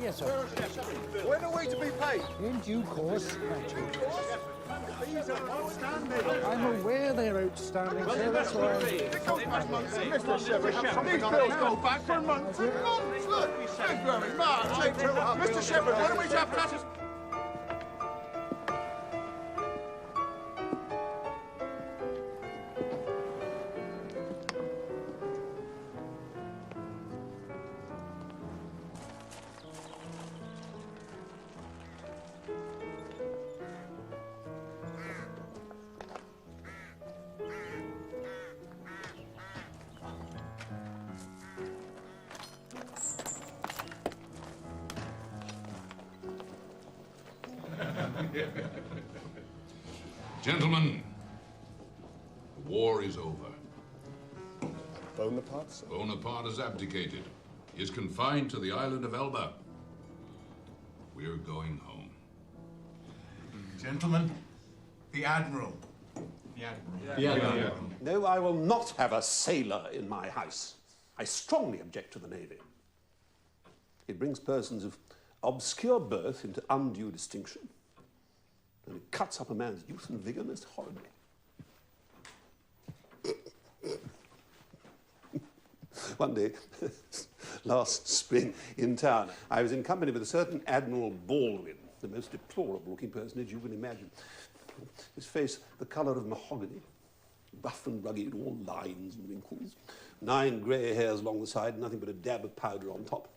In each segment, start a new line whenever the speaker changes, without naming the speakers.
Yes, sir.
When are we to be paid?
In due course, Major.
These are outstanding.
I'm aware they're outstanding, sir. That's why.
Mr. Shepherd, these bills go back for months and months. Look, February, March, April. Mr. Shepherd, when are we to have tatters?
Gentlemen, the war is over.
Bonaparte, sir?
Bonaparte has abdicated. He is confined to the island of Elba. We're going home.
Gentlemen, the Admiral. The Admiral.
No, I will not have a sailor in my house. I strongly object to the Navy. It brings persons of obscure birth into undue distinction. And it cuts up a man's youth and vigour most horribly. One day, last spring, in town, I was in company with a certain Admiral Baldwin, the most deplorable-looking personage you can imagine. His face the colour of mahogany, rough and rugged, all lines and wrinkles, 9 grey hairs along the side, nothing but a dab of powder on top.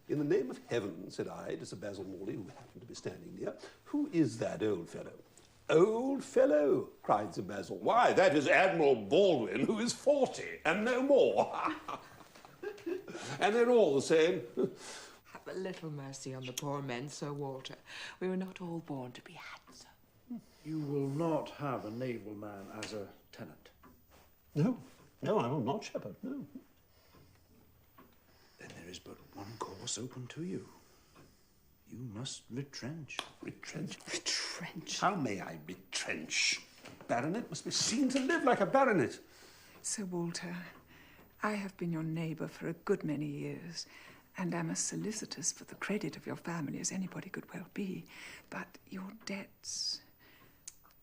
In the name of heaven, said I to Sir Basil Morley, who happened to be standing near, who is that old fellow? Old fellow, cried Sir Basil. Why, that is Admiral Baldwin, who is 40 and no more. And they're all the same.
Have a little mercy on the poor men, Sir Walter. We were not all born to be handsome.
You will not have a naval man as a tenant.
No, I will not, Shepherd, no.
Then there is but one course open to you. You must retrench.
Retrench?
Retrench?
How may I retrench? A baronet must be seen to live like a baronet.
Sir Walter, I have been your neighbour for a good many years, and am as solicitous for the credit of your family as anybody could well be. But your debts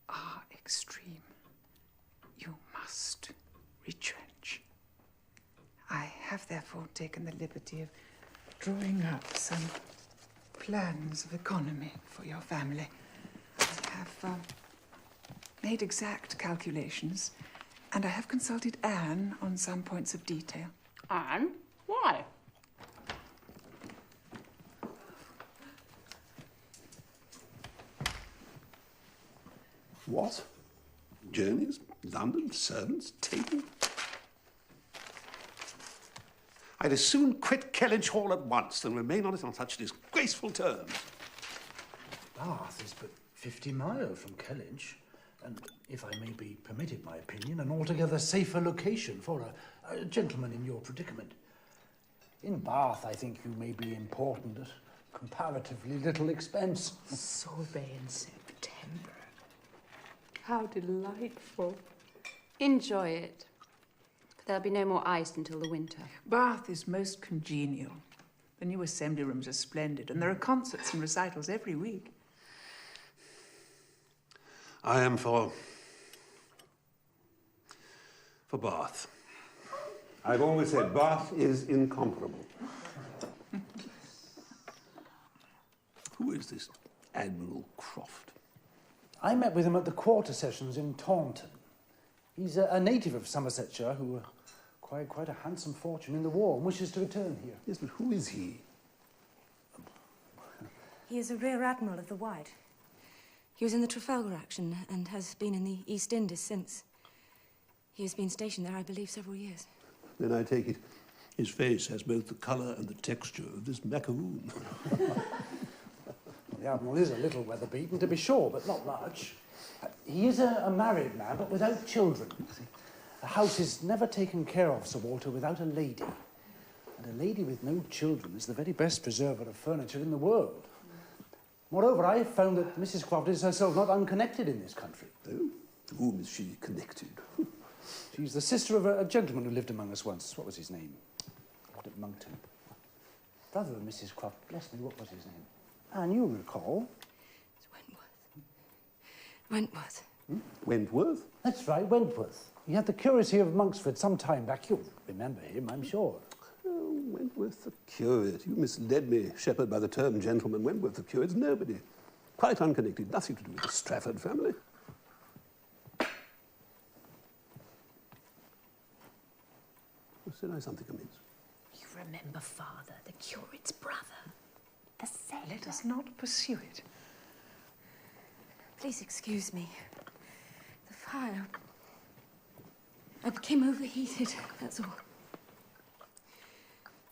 are extreme. You must retrench. I have therefore taken the liberty of drawing up some plans of economy for your family. I have made exact calculations, and I have consulted Anne on some points of detail.
Anne? Why?
What? Journeys, London, servants, table? I'd as soon quit Kellynch Hall at once than remain on it on such disgraceful terms.
Bath is but 50 miles from Kellynch, and, if I may be permitted my opinion, an altogether safer location for a gentleman in your predicament. In Bath, I think you may be important at comparatively little expense.
Sorbet in September. How delightful.
Enjoy it. There'll be no more ice until the winter.
Bath is most congenial. The new assembly rooms are splendid, and there are concerts and recitals every week.
I am for Bath. I've always said Bath is incomparable. Who is this Admiral Croft?
I met with him at the quarter sessions in Taunton. He's a native of Somersetshire who acquired quite a handsome fortune in the war and wishes to return here.
Yes, but who is he?
He is a Rear Admiral of the White. He was in the Trafalgar action and has been in the East Indies since. He has been stationed there, I believe, several years.
Then I take it his face has both the colour and the texture of this macaroon.
The Admiral is a little weather-beaten, to be sure, but not much. He is a married man, but without children. A house is never taken care of, Sir Walter, without a lady. And a lady with no children is the very best preserver of furniture in the world. Moreover, I have found that Mrs. Croft is herself not unconnected in this country.
Oh? To whom is she connected?
She's the sister of a gentleman who lived among us once. What was his name? Lived at Monkton. brother of Mrs. Croft, bless me, what was his name? And you recall?
It's Wentworth. Wentworth.
Wentworth?
That's right, Wentworth. He had the curacy of Monksford some time back. You'll remember him, I'm sure.
Oh, Wentworth the curate. You misled me, Shepherd, by the term gentleman. Wentworth the curate's nobody. Quite unconnected, nothing to do with the Strafford family. Said I something amiss?
You remember father, the curate's brother. The same.
Let us not pursue it.
Please excuse me. The fire. I became overheated, that's all.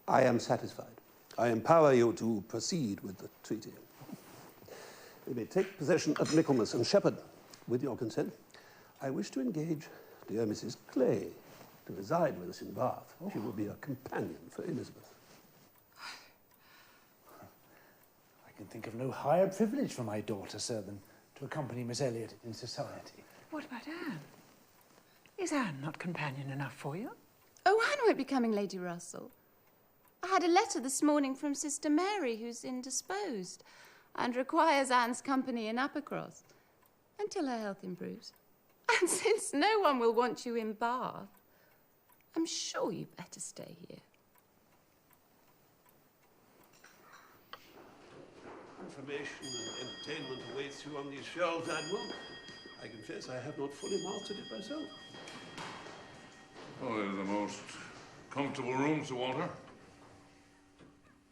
I am satisfied. I empower you to proceed with the treaty. You may take possession of Michaelmas, and Shepherd, with your consent, I wish to engage dear Mrs. Clay to reside with us in Bath. She will be a companion for Elizabeth.
I can think of no higher privilege for my daughter, sir, than to accompany Miss Elliot in society.
What about Anne? Is Anne not companion enough for you?
Oh, Anne won't be coming, Lady Russell. I had a letter this morning from Sister Mary, who's indisposed, and requires Anne's company in Uppercross, until her health improves. And since no one will want you in Bath, I'm sure you'd better stay here.
Information and entertainment awaits you on these shelves, Admiral. I confess I have not fully mastered it myself.
Oh, they're the most comfortable rooms, Sir Walter.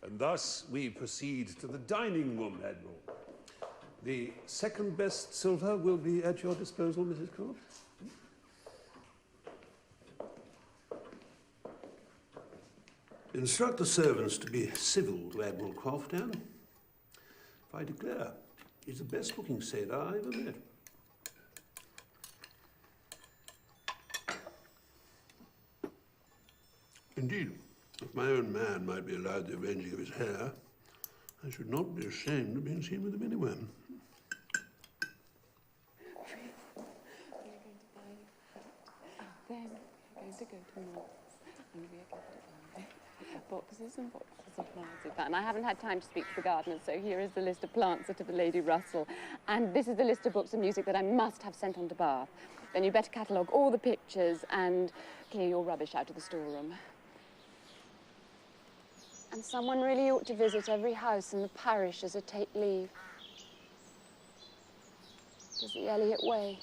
And thus we proceed to the dining room, Admiral. The second best silver will be at your disposal, Mrs. Croft. Instruct the servants to be civil to Admiral Croft, Anne. If I declare, he's the best-looking sailor I ever met. Indeed, if my own man might be allowed the arranging of his hair, I should not be ashamed of being seen with him anywhere.
Then we're going to go to Marks, and we are going to buy boxes and boxes of plants of that. And I haven't had time to speak to the gardeners, so here is the list of plants to the Lady Russell. And this is the list of books and music that I must have sent on to Bath. Then you better catalogue all the pictures and clear your rubbish out of the storeroom. And someone really ought to visit every house in the parish as a take leave. Does the Elliot Way.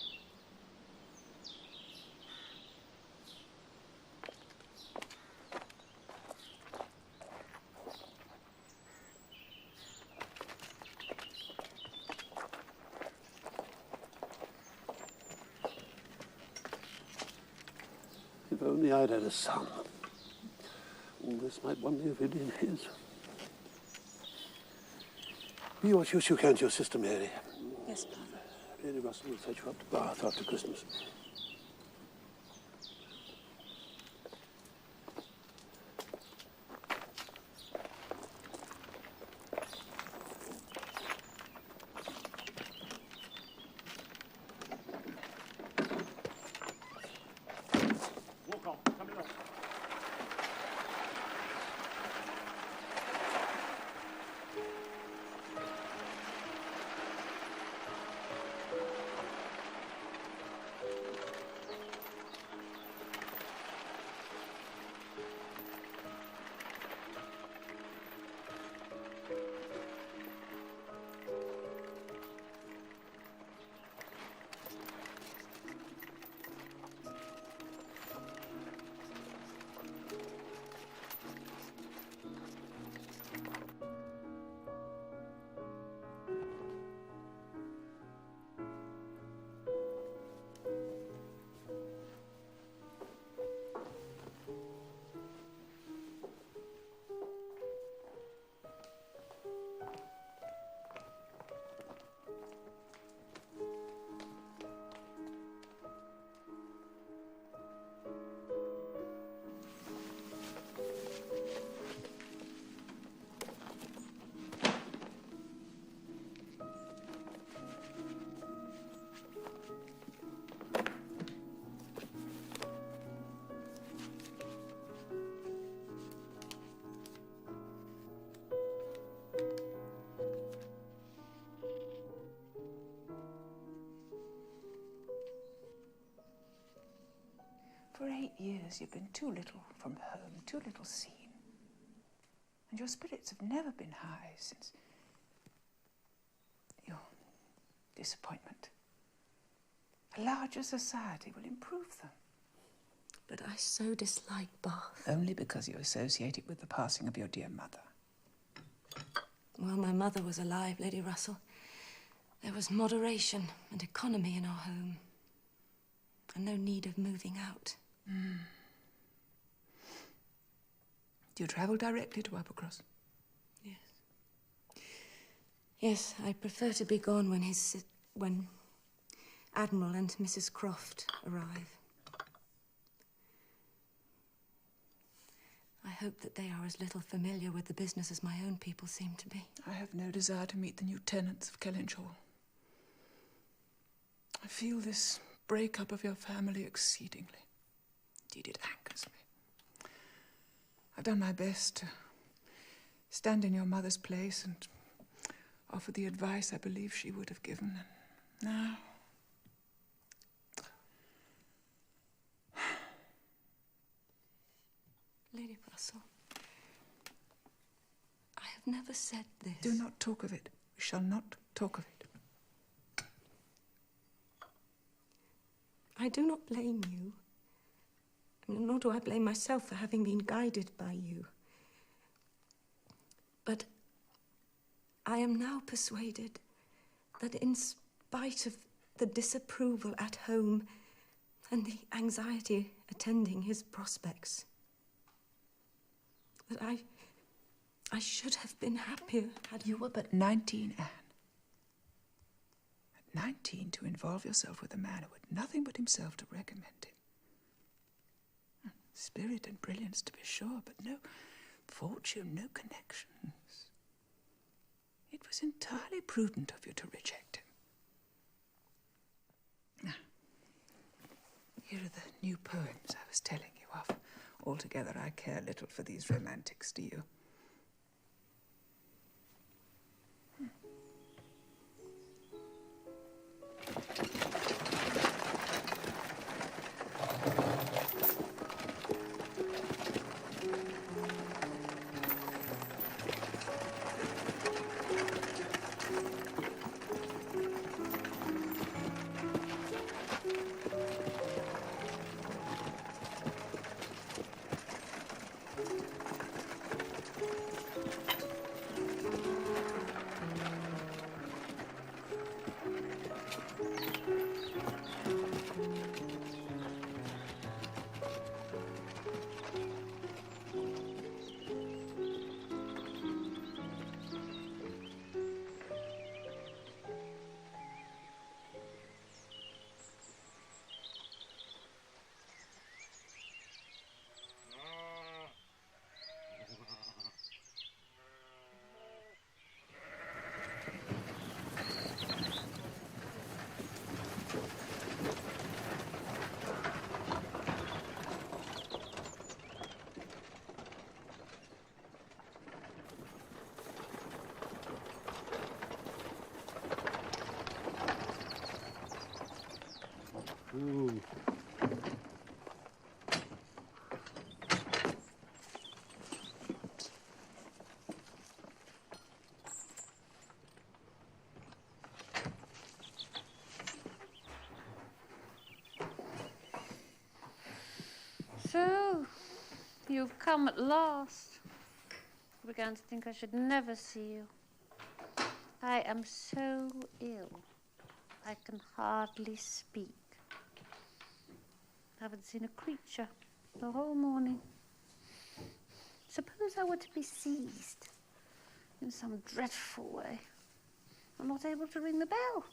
If only I'd had a son. All this might one day have been his. Be what use you can to your sister Mary.
Yes, Father.
Lady Russell will fetch you up to Bath after Christmas.
For 8 years, you've been too little from home, too little seen. And your spirits have never been high since your disappointment. A larger society will improve them.
But I so dislike Bath.
Only because you associate it with the passing of your dear mother.
While my mother was alive, Lady Russell, there was moderation and economy in our home. And no need of moving out.
Do you travel directly to Uppercross?
Yes. Yes, I prefer to be gone when Admiral and Mrs. Croft arrive. I hope that they are as little familiar with the business as my own people seem to be.
I have no desire to meet the new tenants of Kellynch I feel this breakup of your family exceedingly. Indeed, it angers me. I've done my best to stand in your mother's place and offer the advice I believe she would have given. And now...
Lady Russell, I have never said this.
Do not talk of it. We shall not talk of it.
I do not blame you. Nor do I blame myself for having been guided by you. But I am now persuaded that in spite of the disapproval at home and the anxiety attending his prospects, that I should have been happier had
you were but 19, Anne. At 19, to involve yourself with a man who had nothing but himself to recommend him. Spirit and brilliance, to be sure, but no fortune, no connections. It was entirely prudent of you to reject him. Now, here are the new poems I was telling you of. Altogether, I care little for these romantics, do you?
Ooh.
So, you've come at last. I began to think I should never see you. I am so ill. I can hardly speak. I haven't seen a creature the whole morning. Suppose I were to be seized in some dreadful way. I'm not able to ring the bell.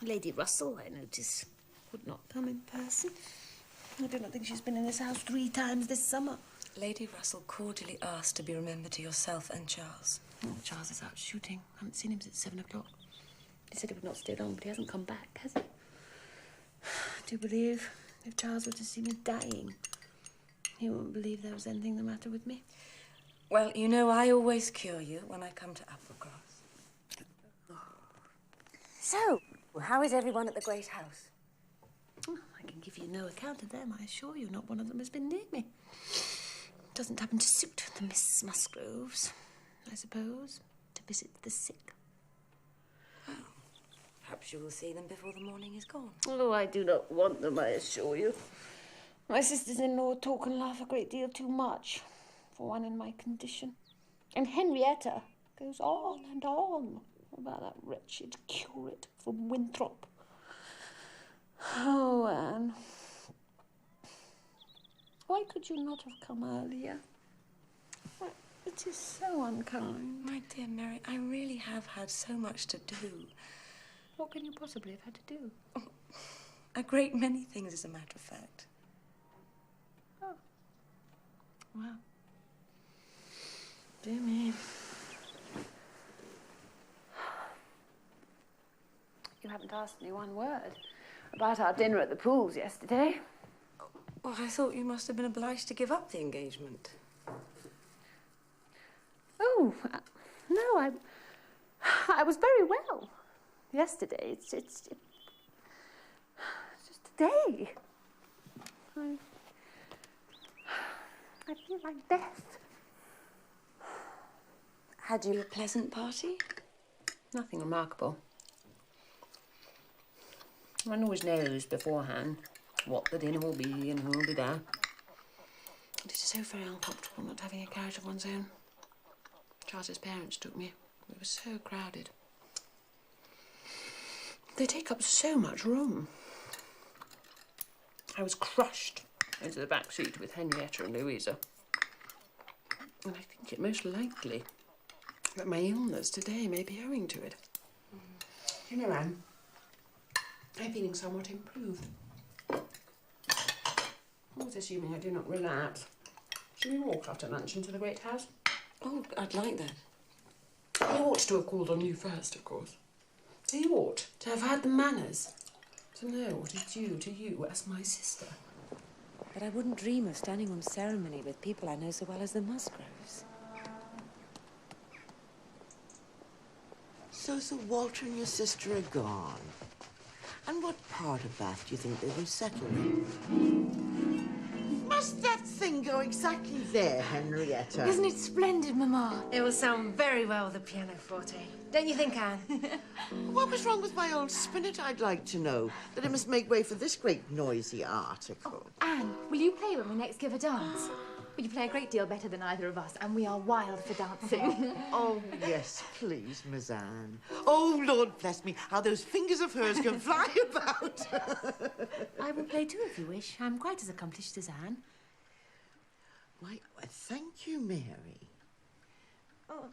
Lady Russell, I notice, would not come in person. I do not think she's been in this house 3 times this summer.
Lady Russell cordially asked to be remembered to yourself and Charles.
Oh, Charles is out shooting. I haven't seen him since 7 o'clock. He said he would not stay long, but he hasn't come back, has he? I do believe if Charles were to see me dying, he wouldn't believe there was anything the matter with me.
Well, you know, I always cure you when I come to Applecross.
So, how is everyone at the Great House?
Oh, I can give you no account of them, I assure you. Not one of them has been near me. Doesn't happen to suit the Miss Musgroves, I suppose, to visit the sick.
Perhaps you will see them before the morning is gone.
Oh, I do not want them, I assure you. My sisters-in-law talk and laugh a great deal too much for one in my condition. And Henrietta goes on and on about that wretched curate from Winthrop. Oh, Anne. Why could you not have come earlier? Why, it is so unkind.
My dear Mary, I really have had so much to do.
What can you possibly have had to do?
Oh, a great many things, as a matter of fact.
Oh. Well. Dear me. You haven't asked me one word about our dinner at the pools yesterday.
Well, I thought you must have been obliged to give up the engagement.
Oh, no, I was very well yesterday. It's just today. I feel like death.
Had you a pleasant party?
Nothing remarkable. One always knows beforehand what the dinner will be and who will be there. It is so very uncomfortable not having a carriage of one's own. Charles's parents took me. It was so crowded. They take up so much room. I was crushed into the back seat with Henrietta and Louisa. And I think it most likely that my illness today may be owing to it. You know, Anne, I'm feeling somewhat improved. Always assuming I do not relapse. Shall we walk after lunch into the great house?
Oh, I'd like that.
He ought to have called on you first, of course. He ought to have had the manners to know what is due to you as my sister.
But I wouldn't dream of standing on ceremony with people I know so well as the Musgroves.
So Sir Walter and your sister are gone. And what part of Bath do you think they will settle in? Must that thing go exactly there, Henrietta?
Isn't it splendid, Mamma? It will sound very well with the pianoforte. Don't you think, Anne?
What was wrong with my old spinet, I'd like to know, that it must make way for this great noisy article?
Oh, Anne, will you play when we next give a dance? Well, you play a great deal better than either of us, and we are wild for dancing.
Oh, yes, please, Miss Anne. Oh, Lord bless me, how those fingers of hers can fly about.
I will play too, if you wish. I'm quite as accomplished as Anne.
Why, thank you, Mary.
Oh,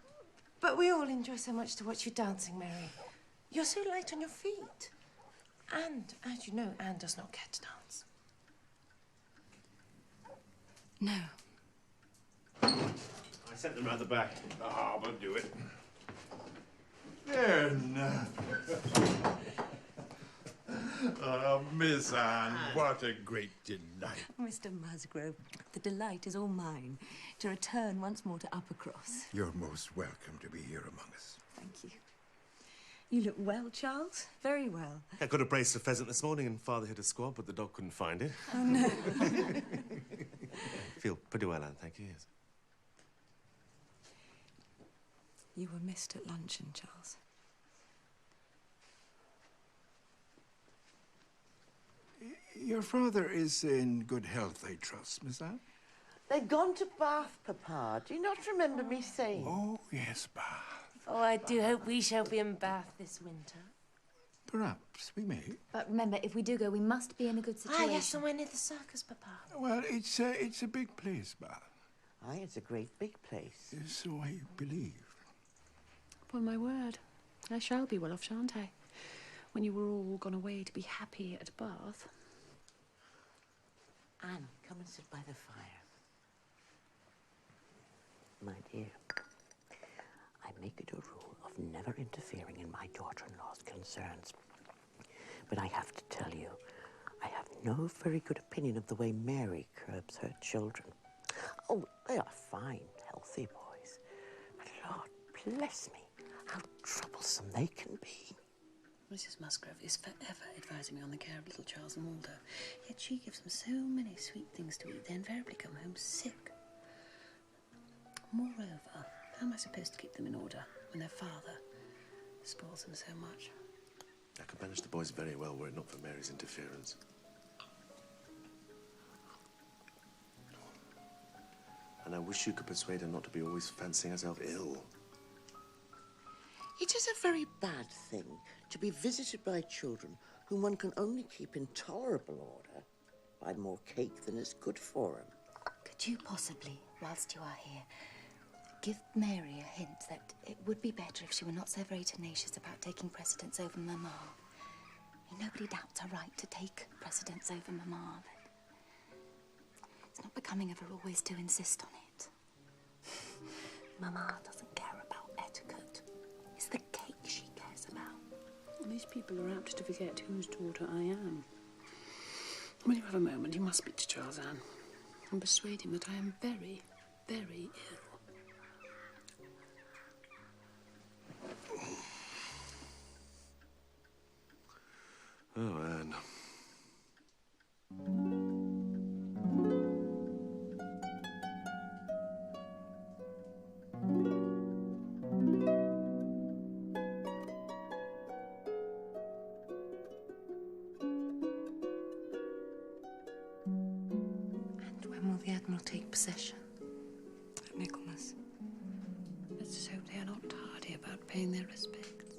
but we all enjoy so much to watch you dancing, Mary. You're so light on your feet. And, as you know, Anne does not care to dance.
No.
I sent them round the back. Ah, we'll do it. There, now. Oh, Miss Anne, what a great delight.
Mr. Musgrove, the delight is all mine to return once more to Uppercross.
You're most welcome to be here among us.
Thank you. You look well, Charles. Very well.
I got a brace of pheasant this morning and Father hit a squab, but the dog couldn't find it.
Oh, no.
Feel pretty well, Anne, thank you, yes.
You were missed at luncheon, Charles.
Your father is in good health, I trust, Miss Anne?
They've gone to Bath, Papa. Do you not remember me saying?
Oh, yes, Bath.
Oh, I do hope we shall be in Bath this winter.
Perhaps we may.
But remember, if we do go, we must be in a good situation.
Ah, yes, somewhere near the circus, Papa.
Well, it's a big place, Bath.
Aye, it's a great big place.
So I believe.
Upon my word, I shall be well off, shan't I? When you were all gone away to be happy at Bath.
Anne, come and sit by the fire. My dear, I make it a rule of never interfering in my daughter-in-law's concerns. But I have to tell you, I have no very good opinion of the way Mary curbs her children. Oh, they are fine, healthy boys. But Lord bless me, how troublesome they can be.
Mrs. Musgrove is forever advising me on the care of little Charles and Waldo. Yet she gives them so many sweet things to eat, they invariably come home sick. Moreover, how am I supposed to keep them in order when their father spoils them so much?
I could manage the boys very well were it not for Mary's interference. And I wish you could persuade her not to be always fancying herself ill.
It is a very bad thing to be visited by children whom one can only keep in tolerable order by more cake than is good for them.
Could you possibly, whilst you are here, give Mary a hint that it would be better if she were not so very tenacious about taking precedence over Mamma? Nobody doubts her right to take precedence over Mamma, but it's not becoming of her always to insist on it. Mamma doesn't care about etiquette. It's the cake she cares about.
Well, these people are apt to forget whose daughter I am. When you have a moment, you must speak to Charles, Anne, and persuade him that I am very, very ill.
Oh, Anne.
And when will the Admiral take possession? At Michaelmas.
Let's just hope they are not tardy about paying their respects.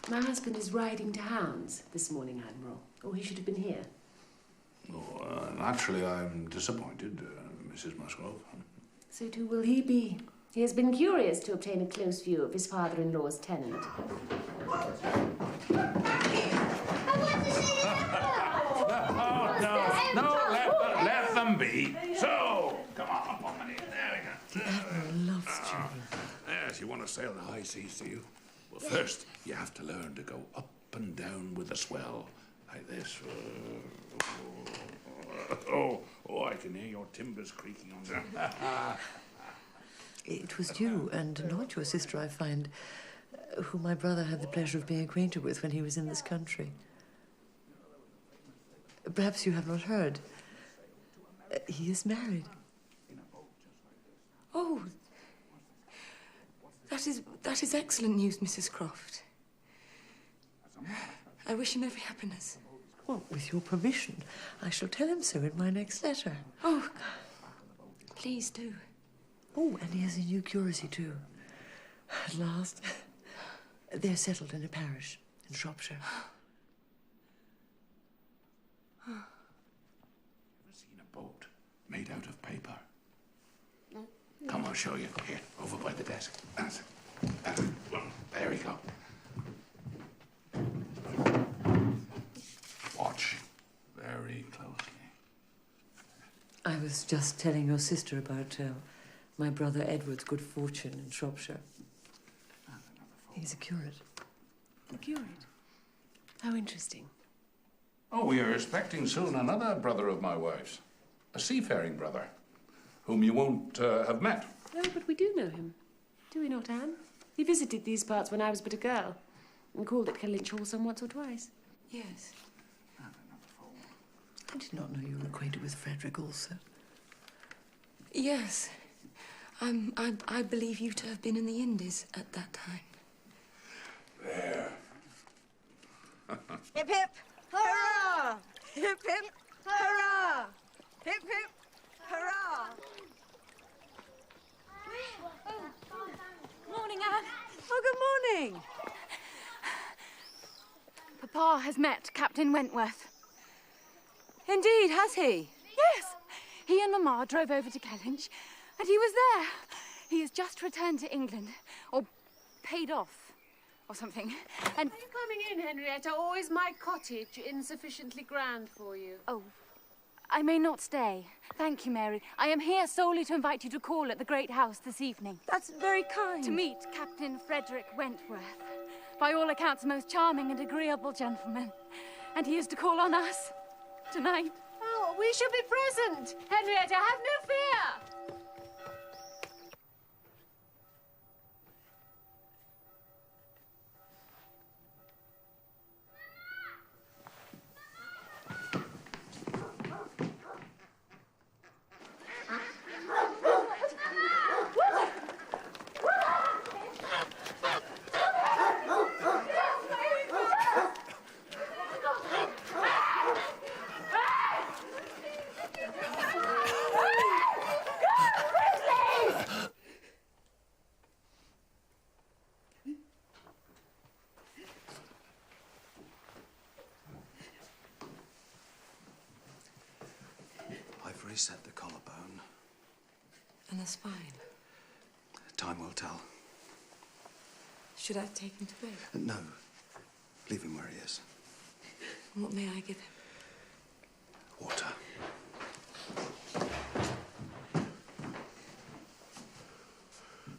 My husband is riding to hounds this morning, Admiral. Or he should have been here.
Oh, naturally, I'm disappointed, Mrs. Musgrove.
So too will he be. He has been curious to obtain a close view of his father-in-law's tenant.
No, let them be. So, come on up on me. There we go.
The Admiral loves children.
Yes, you want to sail the high seas, do you? Well, first, you have to learn to go up and down with the swell, like this. Oh, I can hear your timbers creaking on there.
It was you and not your sister, I find, who my brother had the pleasure of being acquainted with when he was in this country. Perhaps you have not heard. He is married.
Oh, that is excellent news, Mrs. Croft. I wish him every happiness.
Well, with your permission, I shall tell him so in my next letter.
Oh, please do.
Oh, and he has a new curacy, too. At last. They're settled in a parish in Shropshire.
Ever seen a boat made out of paper?
No.
Come, I'll show you. Here, over by the desk. That's it. There we go. Watch very closely.
I was just telling your sister about my brother Edward's good fortune in Shropshire. He's a curate.
A curate? How interesting.
Oh, we are expecting soon another brother of my wife's. A seafaring brother, whom you won't have met.
No, but we do know him. Do we not, Anne? He visited these parts when I was but a girl, and called at Kellynch Hall some once or twice.
Yes.
I did not know you were acquainted with Frederick also.
Yes. I believe you to have been in the Indies at that time.
There.
Hip, hip, hurrah! Hip, hip, hurrah! Hip, hip, hurrah!
Morning, Anne.
Oh, good morning.
Papa has met Captain Wentworth.
Indeed, has he?
Yes. He and Mamma drove over to Kellynch, and he was there. He has just returned to England, or paid off, or something. And
Are you coming in, Henrietta, or is my cottage insufficiently grand for you?
oh, I may not stay. Thank you, Mary. I am here solely to invite you to call at the Great House this evening.
That's very kind.
To meet Captain Frederick Wentworth. By all accounts, a most charming and agreeable gentleman. And he is to call on us. tonight.
Oh, we shall be present. Henrietta, have no fear.
I've reset the collarbone.
And the spine.
Time will tell.
Should I take him to bed?
No. Leave him where he is.
What may I give him?
Water.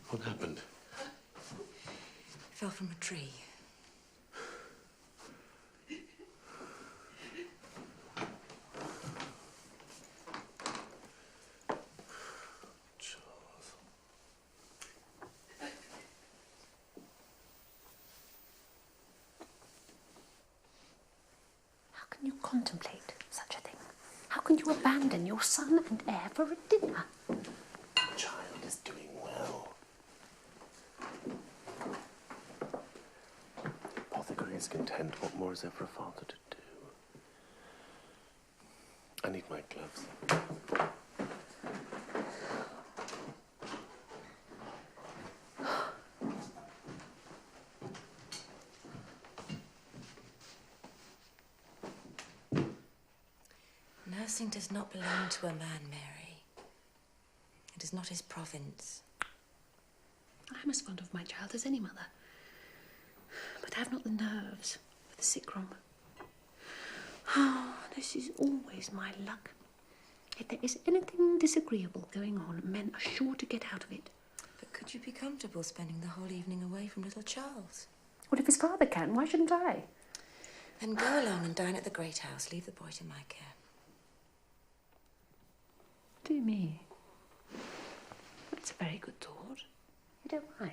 What happened?
He fell from a tree.
How can you contemplate such a thing? How can you abandon your son and heir for a dinner?
The child is doing well. The apothecary is content. What more is there for a father to do? I need my gloves.
Nursing does not belong to a man, Mary. It is not his province.
I'm as fond of my child as any mother, but I have not the nerves for the sick room. Oh, this is always my luck. If there is anything disagreeable going on, men are sure to get out of it.
But could you be comfortable spending the whole evening away from little Charles?
Well, if his father can, why shouldn't I?
Then go along and dine at the Great House. Leave the boy to my care.
Dear me. That's a very good thought. You don't mind?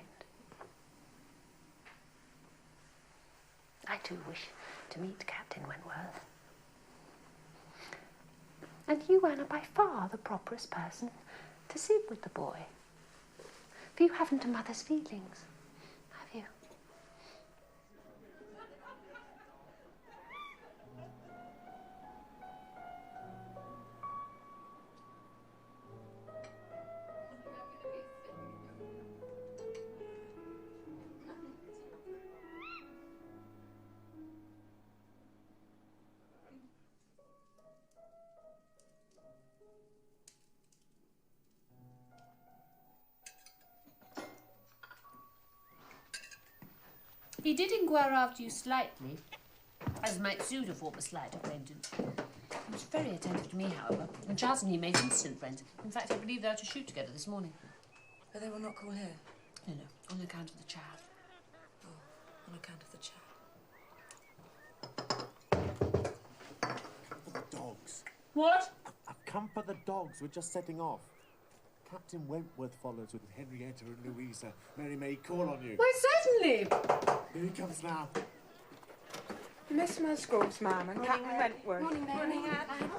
I too wish to meet Captain Wentworth. And you, Anne, are by far the properest person to sit with the boy. For you haven't a mother's feelings, have you?
He did inquire after you slightly, as might suit a former slight acquaintance. He was very attentive to me, however, and Charles and he made instant friends. In fact, I believe they are to shoot together this morning.
But they will not call here?
No, on account of the child.
Oh, on account of the child.
For the dogs.
What?
I've come for the dogs. We're just setting off. Captain Wentworth follows with Henrietta and Louisa. Mary may call on you.
Why, certainly.
Here he comes now.
Miss Musgrove's ma'am and Captain Wentworth.
Morning, Mary.
Morning, Anne.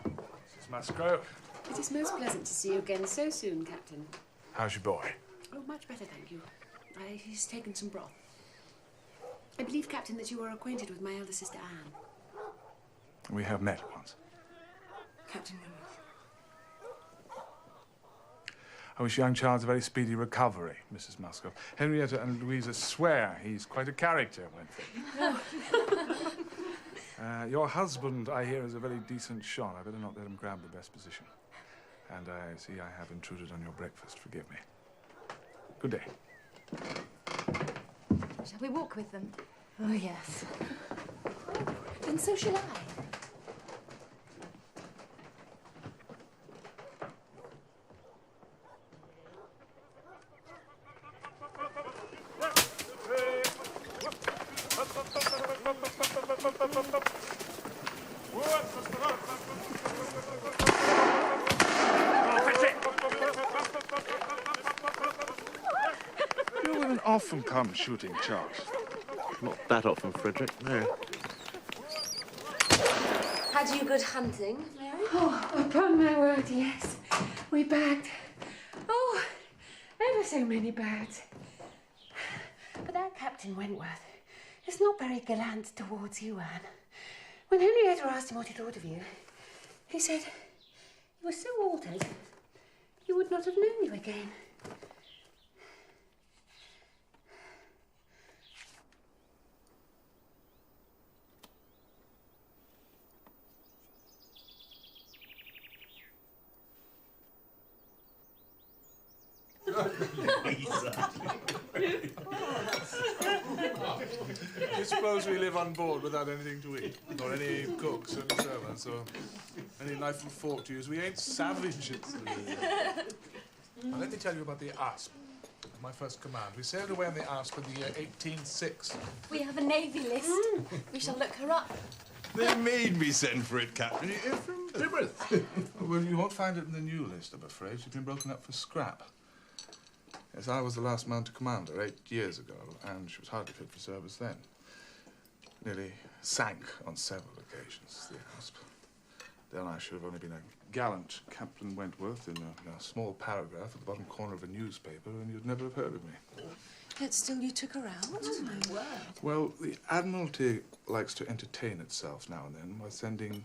Mrs. Musgrove,
It is most pleasant to see you again so soon, Captain.
how's your boy?
Oh, much better, thank you. He's taken some broth. I believe, Captain, that you are acquainted with my elder sister, Anne.
We have met once.
Captain Wentworth.
I wish young Charles a very speedy recovery, Mrs. Musgrove. Henrietta and Louisa swear he's quite a character, Wentworth. Your husband, I hear, is a very decent shot. I better not let him grab the best position. And I see I have intruded on your breakfast. Forgive me. Good day.
Shall we walk with them? Oh, yes.
And so shall I.
What's often come shooting, Charles.
Not that often, Frederick, no.
Had you good hunting, Mary?
Oh, upon my word, yes. We bagged. Oh, ever so many birds. But that Captain Wentworth is not very gallant towards you, Anne. When Henrietta asked him what he thought of you, he said you were so altered, you would not have known you again.
Do you suppose we live on board without anything to eat? Or any cooks, or any servants, or any knife and fork to use? We ain't savages. Now, let me tell you about the Asp, my first command. We sailed away on the Asp in the year 1806.
We have a navy list. We shall look her up.
They made me send for it, Captain. You're from Plymouth.
Well, you won't find it in the new list, I'm afraid. She's been broken up for scrap. Yes, I was the last man to command her 8 years ago, and she was hardly fit for service then. Nearly sank on several occasions, the Asp. Then I should have only been a gallant Captain Wentworth in a small paragraph at the bottom corner of a newspaper, and you'd never have heard of me.
Yet still you took her out? Oh, my word.
Well, the Admiralty likes to entertain itself now and then by sending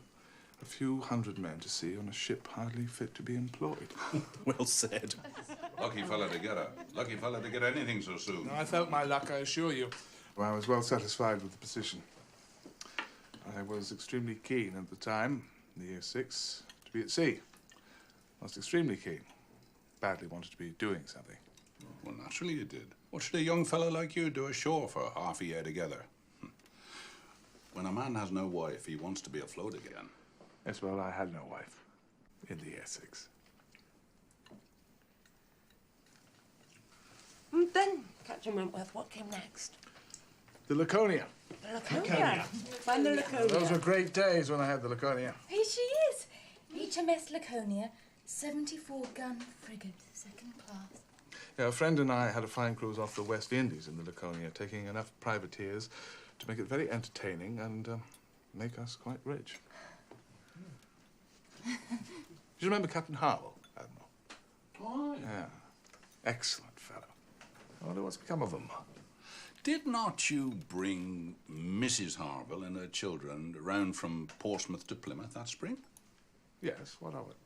a few hundred men to sea on a ship hardly fit to be employed.
Well said.
Lucky fella to get her. Lucky fella to get anything so soon.
I felt my luck, I assure you. Well, I was well satisfied with the position. I was extremely keen at the time, in the year 6, to be at sea. I was extremely keen. Badly wanted to be doing something.
Well, naturally you did. What should a young fellow like you do ashore for half a year together? When a man has no wife, he wants to be afloat again.
Yes, well, I had no wife in the Essex.
And then, Captain Wentworth, what came next?
The Laconia.
The Laconia. Find the Laconia.
Those were great days when I had the Laconia.
Here she is. HMS Laconia, 74-gun frigate, second class.
Yeah, a friend and I had a fine cruise off the West Indies in the Laconia, taking enough privateers to make it very entertaining and make us quite rich. Do you remember Captain Harwell, Admiral?
Oh,
yeah. Excellent fellow. I wonder what's become of him.
Did not you bring Mrs. Harville and her children round from Portsmouth to Plymouth that spring?
Yes, what of it?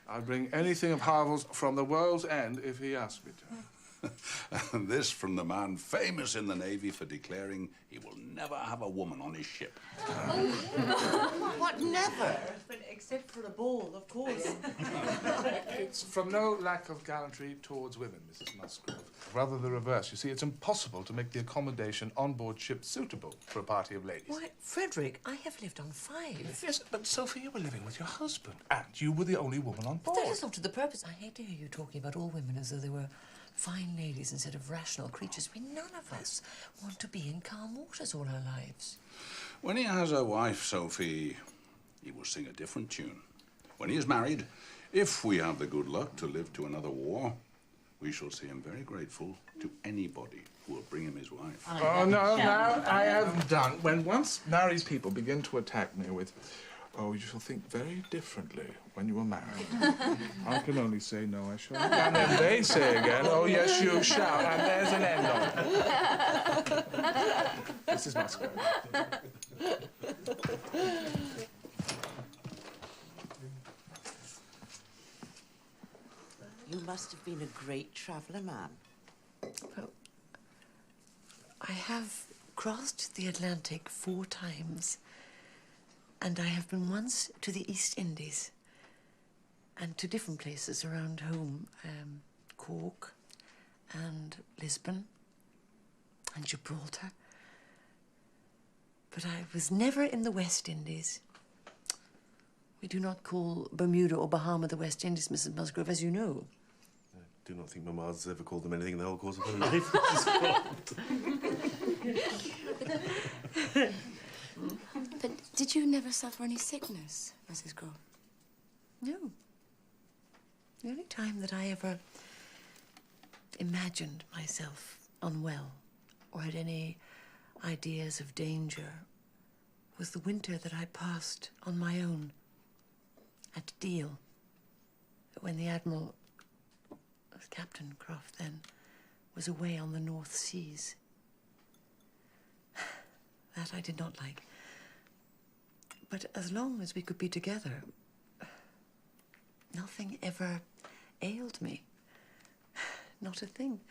I'd bring anything of Harville's from the world's end if he asked me to.
And this from the man famous in the Navy for declaring he will never have a woman on his ship.
What, never? Except for a ball, of course.
It's from no lack of gallantry towards women, Mrs. Musgrove. Rather the reverse. You see, it's impossible to make the accommodation on board ship suitable for a party of ladies.
Why, Frederick, I have lived on 5.
Yes, but Sophie, you were living with your husband, and you were the only woman on
But
board.
that is not to the purpose. I hate to hear you talking about all women as though they were fine ladies instead of rational creatures. We none of us want to be in calm waters all our lives.
When he has a wife, Sophie, he will sing a different tune. When he is married, if we have the good luck to live to another war, we shall see him very grateful to anybody who will bring him his wife.
Oh, no, I haven't done. When once married people begin to attack me with, oh, you shall think very differently when you are married. I can only say, no, I shall. And then they say again, oh, yes, you shall. And there's an end of it. Mrs. Musgrove.
You must have been a great traveller, ma'am.
Well, I have crossed the Atlantic 4 times, and I have been once to the East Indies and to different places around home, Cork and Lisbon and Gibraltar. But I was never in the West Indies. We do not call Bermuda or Bahama the West Indies, Mrs. Musgrove, as you know.
I do not think Mamma's ever called them anything in the whole course of her life.
But did you never suffer any sickness, Mrs. Grove?
No. The only time that I ever imagined myself unwell or had any ideas of danger was the winter that I passed on my own at Deal, when the Admiral, Captain Croft then, was away on the North Seas. That I did not like. But as long as we could be together, nothing ever ailed me. Not a thing.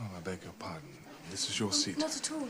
Oh, I beg your pardon. This is your seat.
Not at all.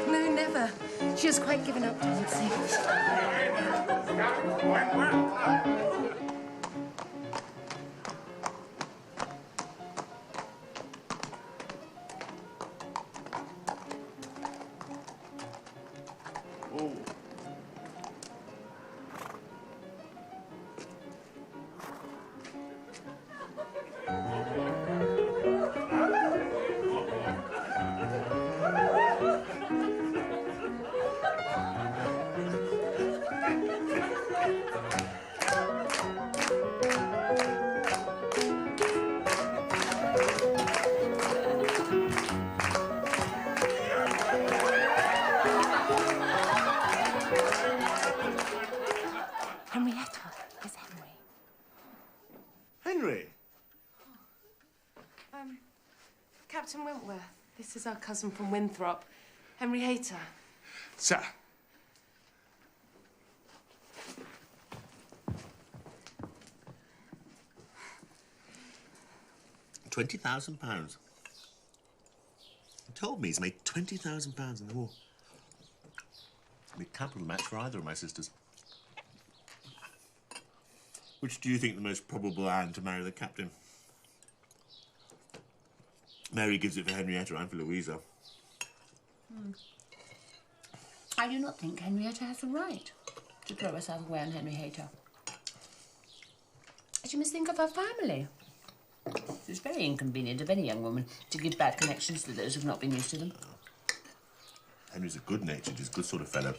No, never. She has quite given up dancing. Henrietta is Henry.
Henry?
Captain Wentworth, this is our cousin from Winthrop, Henry Hayter.
Sir.
£20,000. He told me he's made £20,000 in the war. It'd be a capital match for either of my sisters. Which do you think the most probable Anne to marry the captain? Mary gives it for Henrietta and for Louisa.
I do not think Henrietta has the right to throw herself away on Henry Hayter. She must think of her family. It's very inconvenient of any young woman to give bad connections to those who've not been used to them.
Henry's a good-natured, he's a good sort of fellow.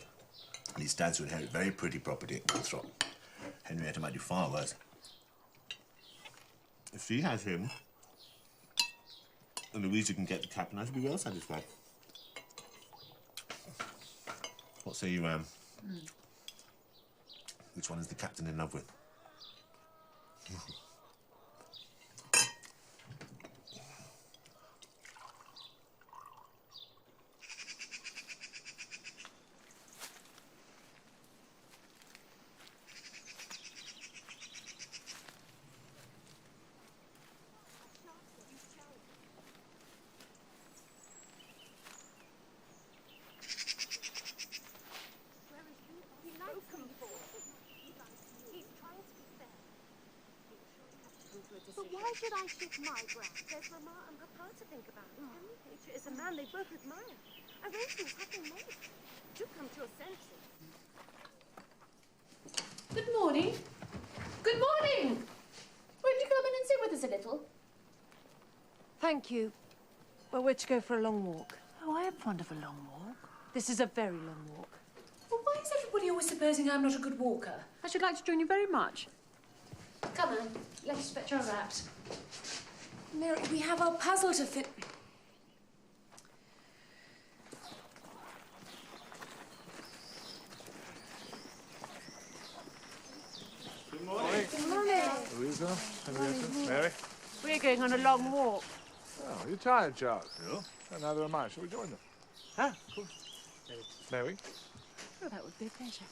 And he stands to inherit very pretty property at Winthrop. Henrietta might do far worse. If she has him, and Louisa can get the captain, I should be well satisfied. What say you, Anne? Which one is the captain in love with?
But why should I shift my ground? There's Mama and Papa to think about. Henry Hayter is a man they both admire. Arrangements have been made. Do come to your senses.
Good morning. Good morning. Won't you come in and sit with us a little?
Thank you. But we're to go for a long walk.
Oh, I am fond of a long walk.
This is a very long walk.
Well, why is everybody always supposing I'm not a good walker? I should like to join you very much. Come on, let us fetch our wraps.
Mary, we have our puzzle to fit.
Good morning.
Good morning.
Louisa, Henrietta, Mary.
We're going on a long walk.
Oh, you're tired, Charles. No. And neither am I. Shall we join them? Ah, of course. Mary?
Oh, that would be a pleasure.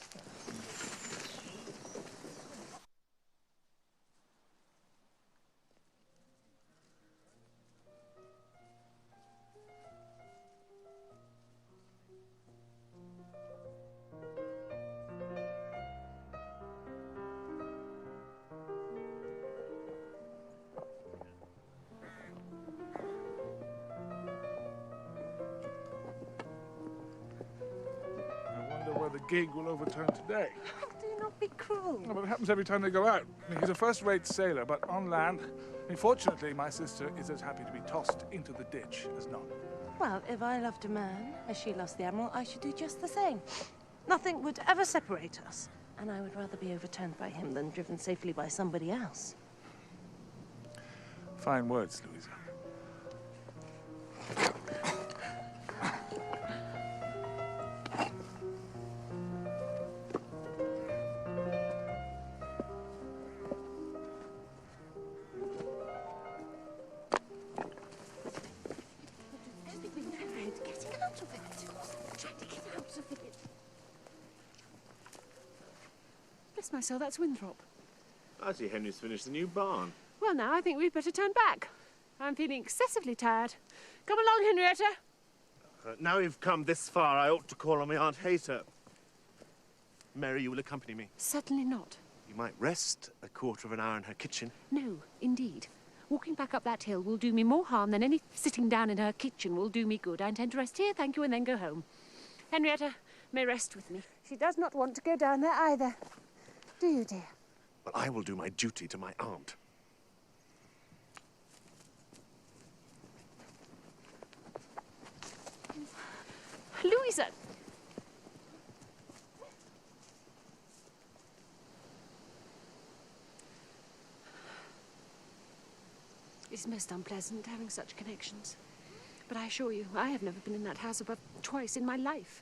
where the gig will overturn today.
Oh, do not be cruel.
No, but it happens every time they go out. I mean, he's a first-rate sailor, but on land, fortunately, my sister is as happy to be tossed into the ditch as not.
Well, if I loved a man as she loves the Admiral, I should do just the same. Nothing would ever separate us. And I would rather be overturned by him than driven safely by somebody else.
Fine words, Louisa.
Getting out of it. Trying to get out of it.
Bless my soul, that's Winthrop.
I see Henry's finished the new barn.
Well, now I think we'd better turn back. I'm feeling excessively tired. Come along, Henrietta.
Now we've come this far, I ought to call on my Aunt Hayter. Mary, you will accompany me.
Certainly not.
You might rest a quarter of an hour in her kitchen.
No, indeed. Walking back up that hill will do me more harm than any sitting down in her kitchen will do me good. I intend to rest here, thank you, and then go home. Henrietta may rest with me. She does not want to go down there either. Do you, dear?
Well, I will do my duty to my aunt.
Louisa! It's most unpleasant having such connections. But I assure you, I have never been in that house above twice in my life.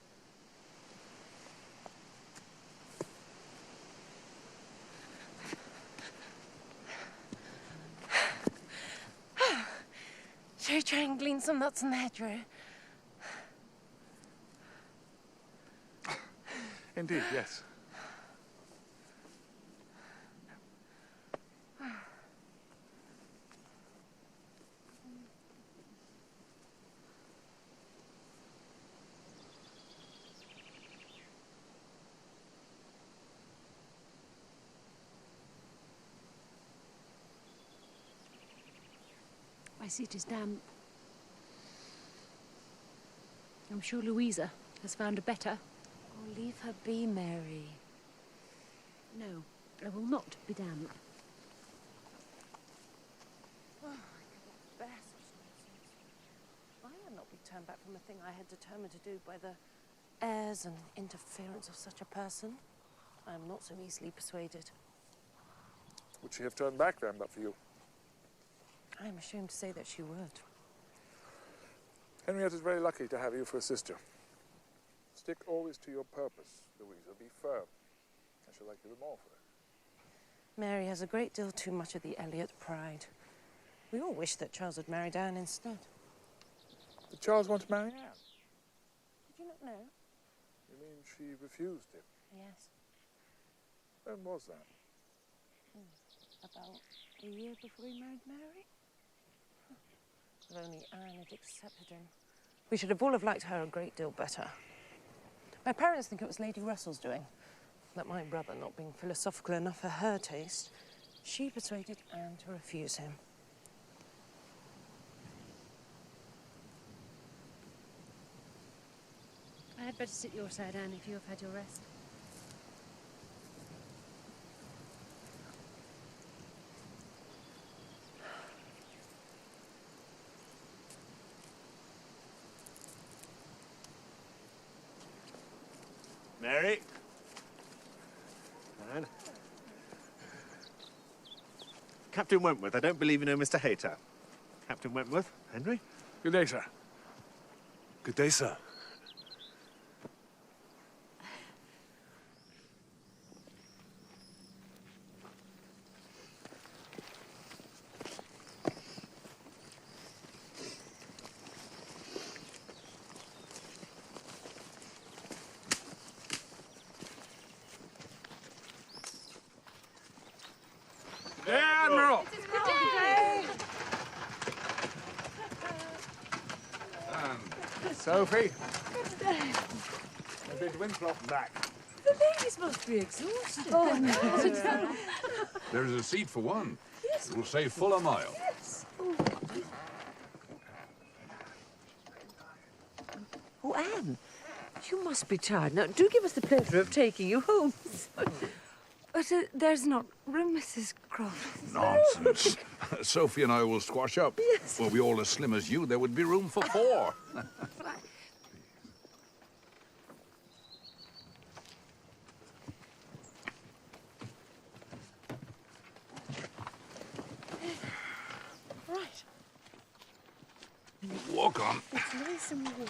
Shall we try and glean some nuts in the hedgerow?
Indeed, yes.
My seat is damp. I'm sure Louisa has found a better.
Oh, leave her be, Mary.
No, I will not be damp.
Oh, I cannot bear such nonsense. I would not be turned back from a thing I had determined to do by the airs and interference of such a person. I am not so easily persuaded.
Would she have turned back then, but for you?
I am ashamed to say that she would.
Henrietta's very lucky to have you for a sister. Stick always to your purpose, Louisa. Be firm. I shall like you the more for it.
Mary has a great deal too much of the Elliot pride. We all wish that Charles had married Anne instead.
Did Charles want to marry Anne?
Did you not know?
You mean she refused him?
Yes.
When was that?
About a year before he married Mary. If only Anne had accepted him. We should have all have liked her a great deal better. My parents think it was Lady Russell's doing. That my brother, not being philosophical enough for her taste, she persuaded Anne to refuse him.
I had better sit your side, Anne, if you have had your rest.
Mary? Anne? Captain Wentworth, I don't believe you know Mr. Hayter. Captain Wentworth, Henry?
Good day, sir.
Good day, sir.
Admiral! And Sophie. I've been to Winthrop and back.
The ladies must be exhausted.
Oh, no.
There is a seat for one. It will save full a mile.
Yes. Oh, Anne, You must be tired. Now, do give us the pleasure of taking you home.
But there's not room, Mrs. Croft.
Nonsense. Sophie and I will squash up.
Yes.
Were we all as slim as you, there would be room for 4.
Right.
Walk on.
It's nice and warm.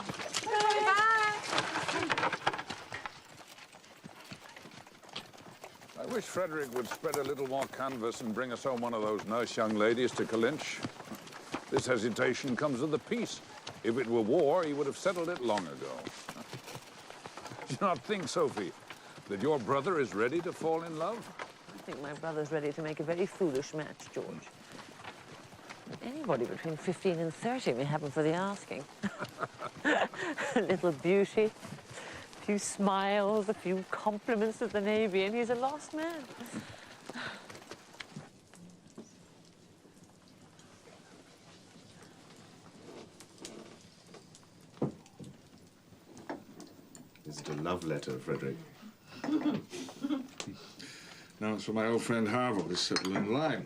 I wish Frederick would spread a little more canvas and bring us home one of those nice young ladies to Calinch. This hesitation comes with the peace. If it were war, he would have settled it long ago. Do you not think, Sophie, that your brother is ready to fall in love?
I think my brother's ready to make a very foolish match, George. Anybody between 15 and 30 may have him for the asking. A little beauty, a few smiles, a few compliments at the Navy, and he's a lost man.
Is it a love letter, Frederick?
No, it's for my old friend Harville, who's settled in Lyme.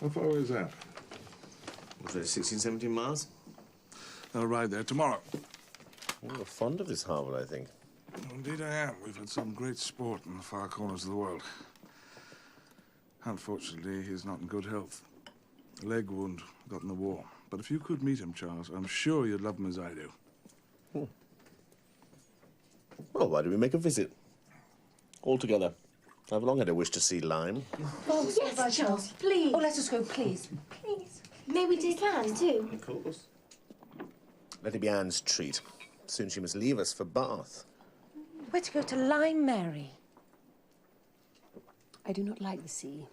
How far away is that?
Was it 16, 17 miles?
I'll ride there tomorrow.
Well, you're fond of this Harville, I think.
Indeed I am. We've had some great sport in the far corners of the world. Unfortunately, he's not in good health. A leg wound got in the war. But if you could meet him, Charles, I'm sure you'd love him as I do.
Well, why don't we make a visit? All together. I've long had a wish to see Lyme.
Oh, yes, Charles, please.
Oh, let us go, please.
Please. May we take Anne, too?
Of course. Let it be Anne's treat. Soon she must leave us for Bath.
We're to go to Lyme, Mary. I do not like the sea.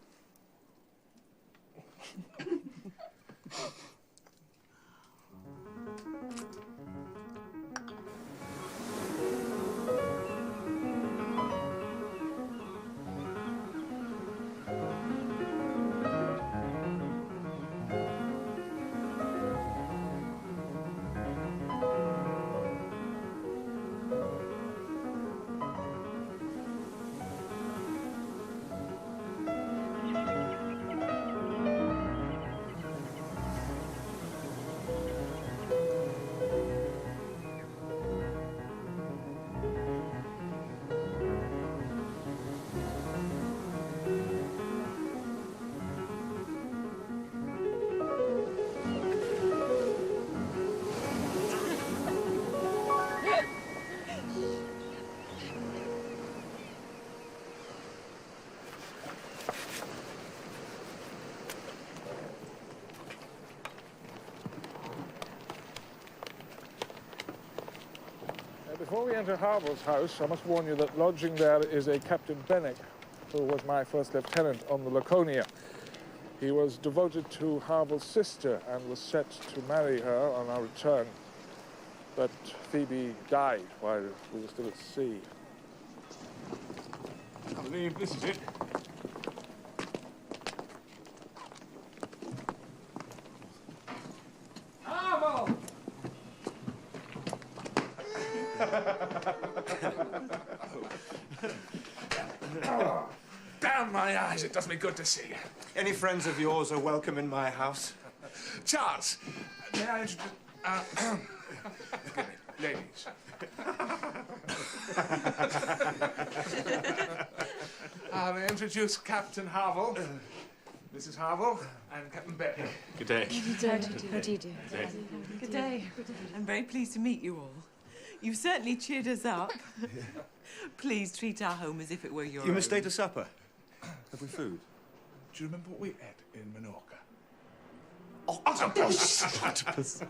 Before we enter Harville's house, I must warn you that lodging there is a Captain Bennick, who was my first lieutenant on the Laconia. He was devoted to Harville's sister and was set to marry her on our return. But Phoebe died while we were still at sea.
I believe this is it.
Harville!
Oh, damn my eyes, it does me good to see you.
Any friends of yours are welcome in my house.
Charles, may I introduce... forgive me, ladies. I'll introduce Captain Harville, Mrs. Harville, and Captain Bennick.
Good day.
How do you do?
Good day. I'm very pleased to meet you all. You've certainly cheered us up. Please treat our home as if it were your
You
own.
must stay to supper. Have we food?
Do you remember what we ate in Menorca?
Octopus!
Octopus.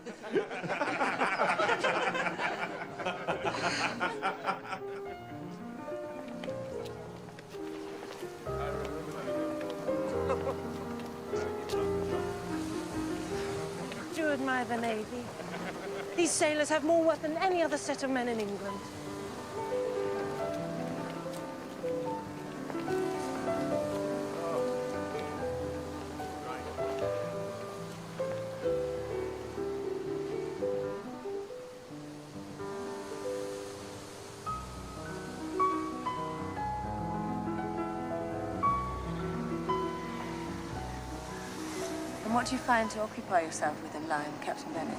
Do you admire the Navy? These sailors have more worth than any other set of men in England.
what do you find to occupy yourself with in Lyme, Captain Bennet?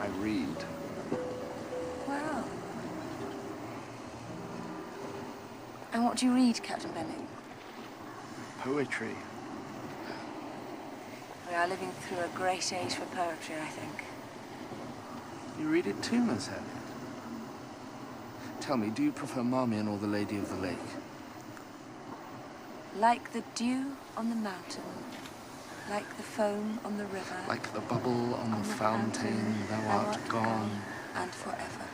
I read.
Well. And what do you read, Captain Bennet?
Poetry.
We are living through a great age for poetry, I think.
You read it too, Miss Elliot? Tell me, do you prefer Marmion or the Lady of the Lake?
Like the dew on the mountain, like the foam on the river,
Like the bubble on the fountain, thou art gone.
and forever.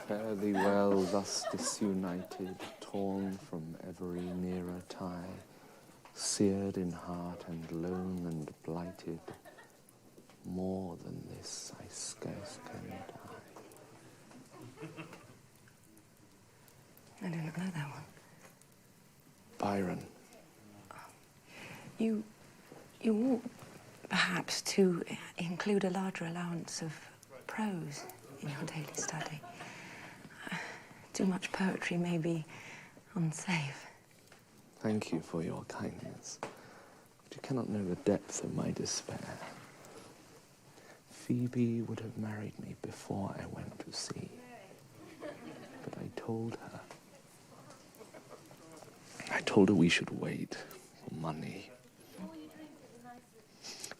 Fare thee well, thus disunited, torn from every nearer tie, seared in heart and lone and blighted. More than this I scarce can die.
I do not know that one.
Byron.
You ought perhaps to include a larger allowance of prose in your daily study. Too much poetry may be unsafe.
Thank you for your kindness, but you cannot know the depth of my despair. Phoebe would have married me before I went to sea, but I told her we should wait for money.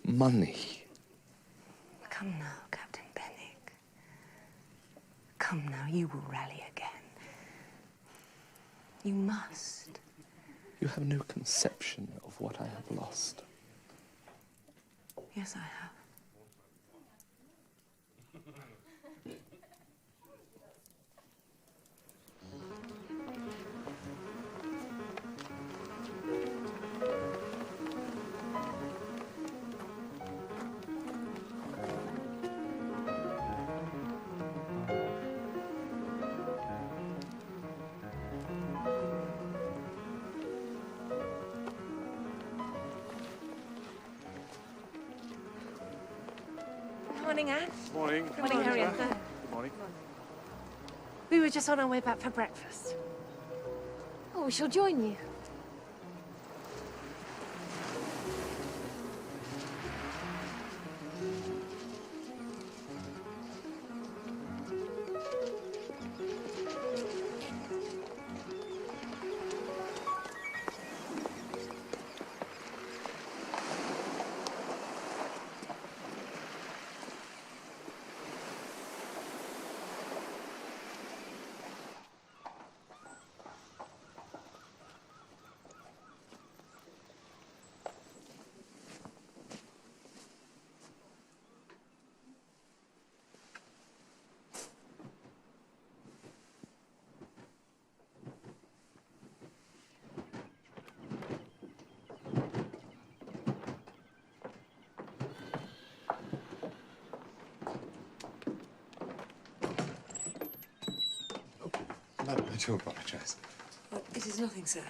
Money.
Come now, Captain Benwick. Come now, you will rally again. You must.
You have no conception of what I have lost.
Yes, I have. Morning, Anne.
Morning.
Morning, Harriet.
Good morning.
We were just on our way back for breakfast. Oh, we shall join you.
No, I do apologise.
Oh, it is nothing, sir.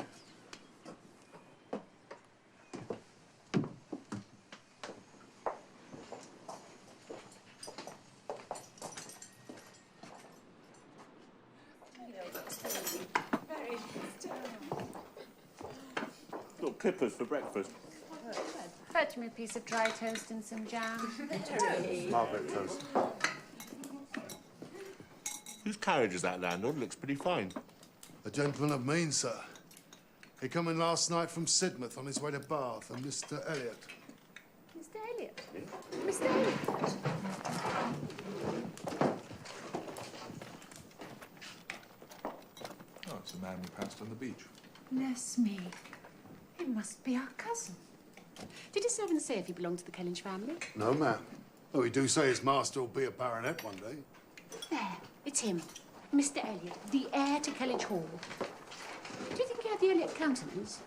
Got clippers for breakfast.
Fetch me a piece of dry toast and some jam.
Margaret toast.
Whose carriage is that, landlord? Looks pretty fine.
A gentleman of means, sir. He come in last night from Sidmouth on his way to Bath, and Mr. Elliot.
Mr. Elliot? Mr. Elliot?
Oh, it's the man we passed on the beach.
Bless me. It must be our cousin. Did his servant say if he belonged to the Kellynch family?
No, ma'am. Oh, he do say his master will be a baronet one day.
There, it's him. Mr. Elliot, the heir to Kellynch Hall. Do you think he had the Elliot countenance?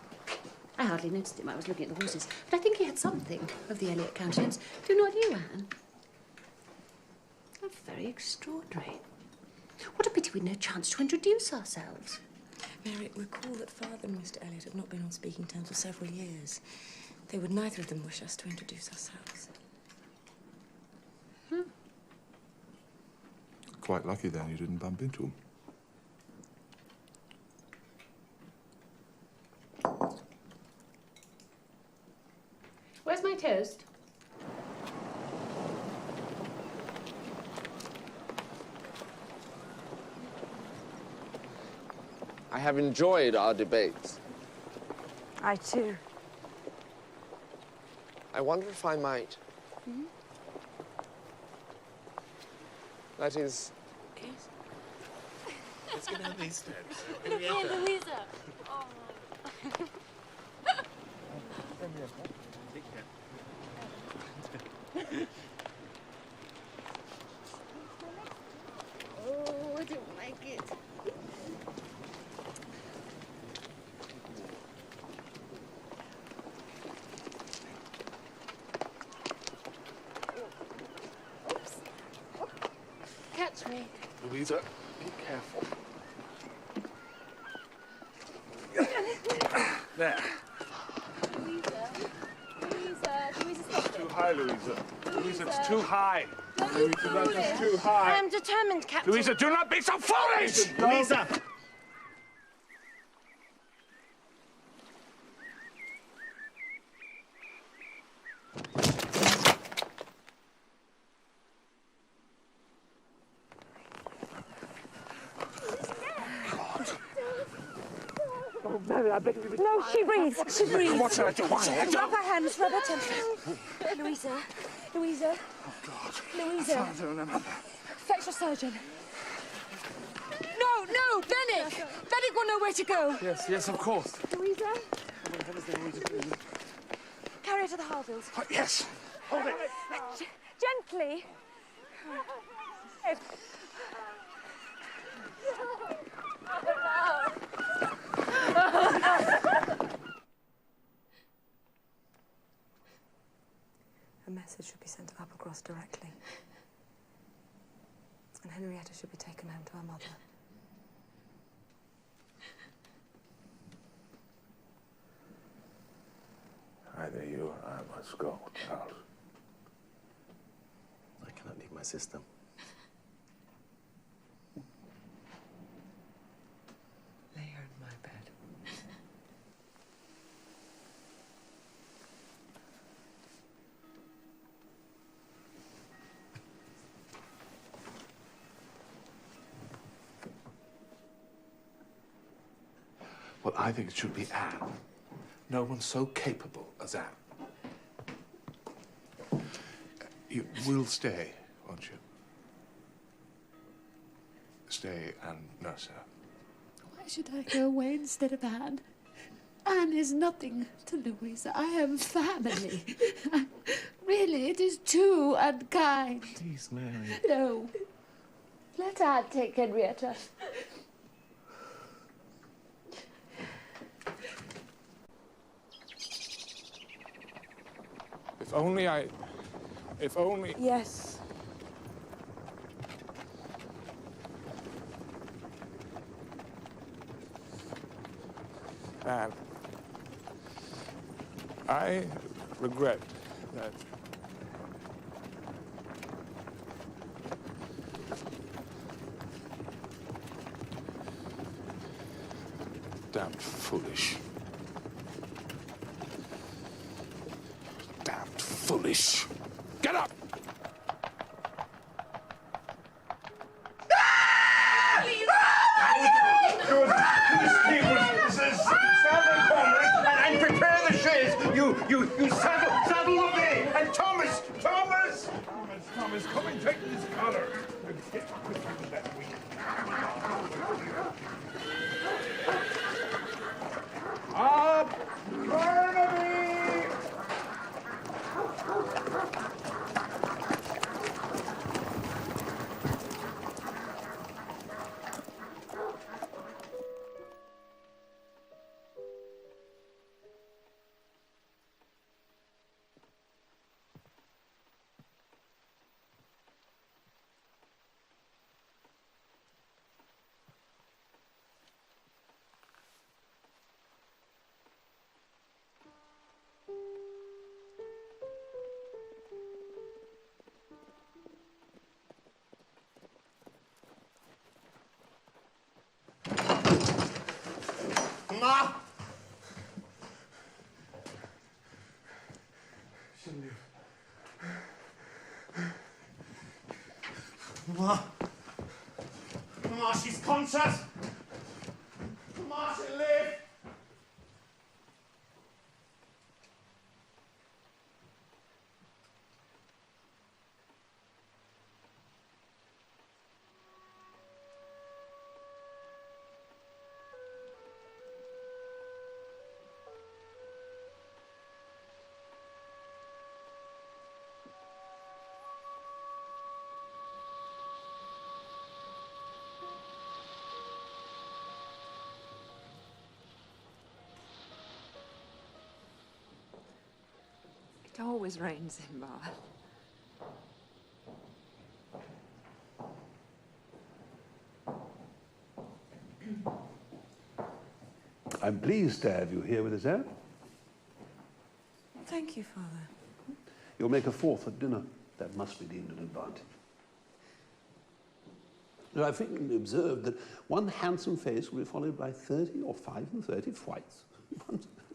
I hardly noticed him. I was looking at the horses. But I think he had something of the Elliot countenance. Do not you, Anne? How very extraordinary. What a pity we'd no chance to introduce ourselves.
Mary, recall that Father and Mr. Elliot have not been on speaking terms for several years. They would neither of them wish us to introduce ourselves.
Quite lucky then you didn't bump into him.
Where's my toast?
I have enjoyed our debates.
I too.
I wonder if I might.
Hmm?
That is...
Yes. Let's get out these steps.
Look here, Louisa. Oh, oh, I don't like it. Oops. Catch me.
Louisa, be careful. There.
Louisa, stop
Too high, Louisa. Louisa, it's too high.
Let me
Louisa, that is too high.
I am determined, Captain.
Louisa, do not be so foolish!
Louisa!
Oh, Mary, I beg of you.
No, she breathes. She breathes.
What shall I do? What shall I do?
Rub her hands, rub her temples. Louisa. Louisa.
Oh, God.
Louisa.
I don't remember.
Fetch your surgeon. No, no, Bennick! Bennick will know where to go.
Yes, yes, of course.
Louisa. Carry her to the Harvilles.
Oh, yes. Hold it.
Gently.
A message should be sent to Applecross directly. And Henrietta should be taken home to her mother.
Either you or I must go, Charles.
I cannot leave my sister.
Lay her in my bed.
Well, I think it should be Anne. No one's so capable as Anne. You will stay, won't you? Stay and nurse her.
Why should I go away instead of Anne? Anne is nothing to Louisa. I am family. Really, it is too unkind.
Please, Mary.
No. Let Anne take Henrietta.
If only...
Yes.
Anne, I regret that damned foolish. Damned foolish. Get up!
And prepare the chaise. You saddle away. And Thomas, come and take this collar. Up, Barnaby! Ma! Ma! Ma, she's conscious! Ma, she'll live!
It always rains in Bath.
I'm pleased to have you here with us, Anne.
Thank you, Father.
You'll make a fourth at dinner. That must be deemed an advantage. Now, I've frequently observed that one handsome face will be followed by 30 or 35 frights.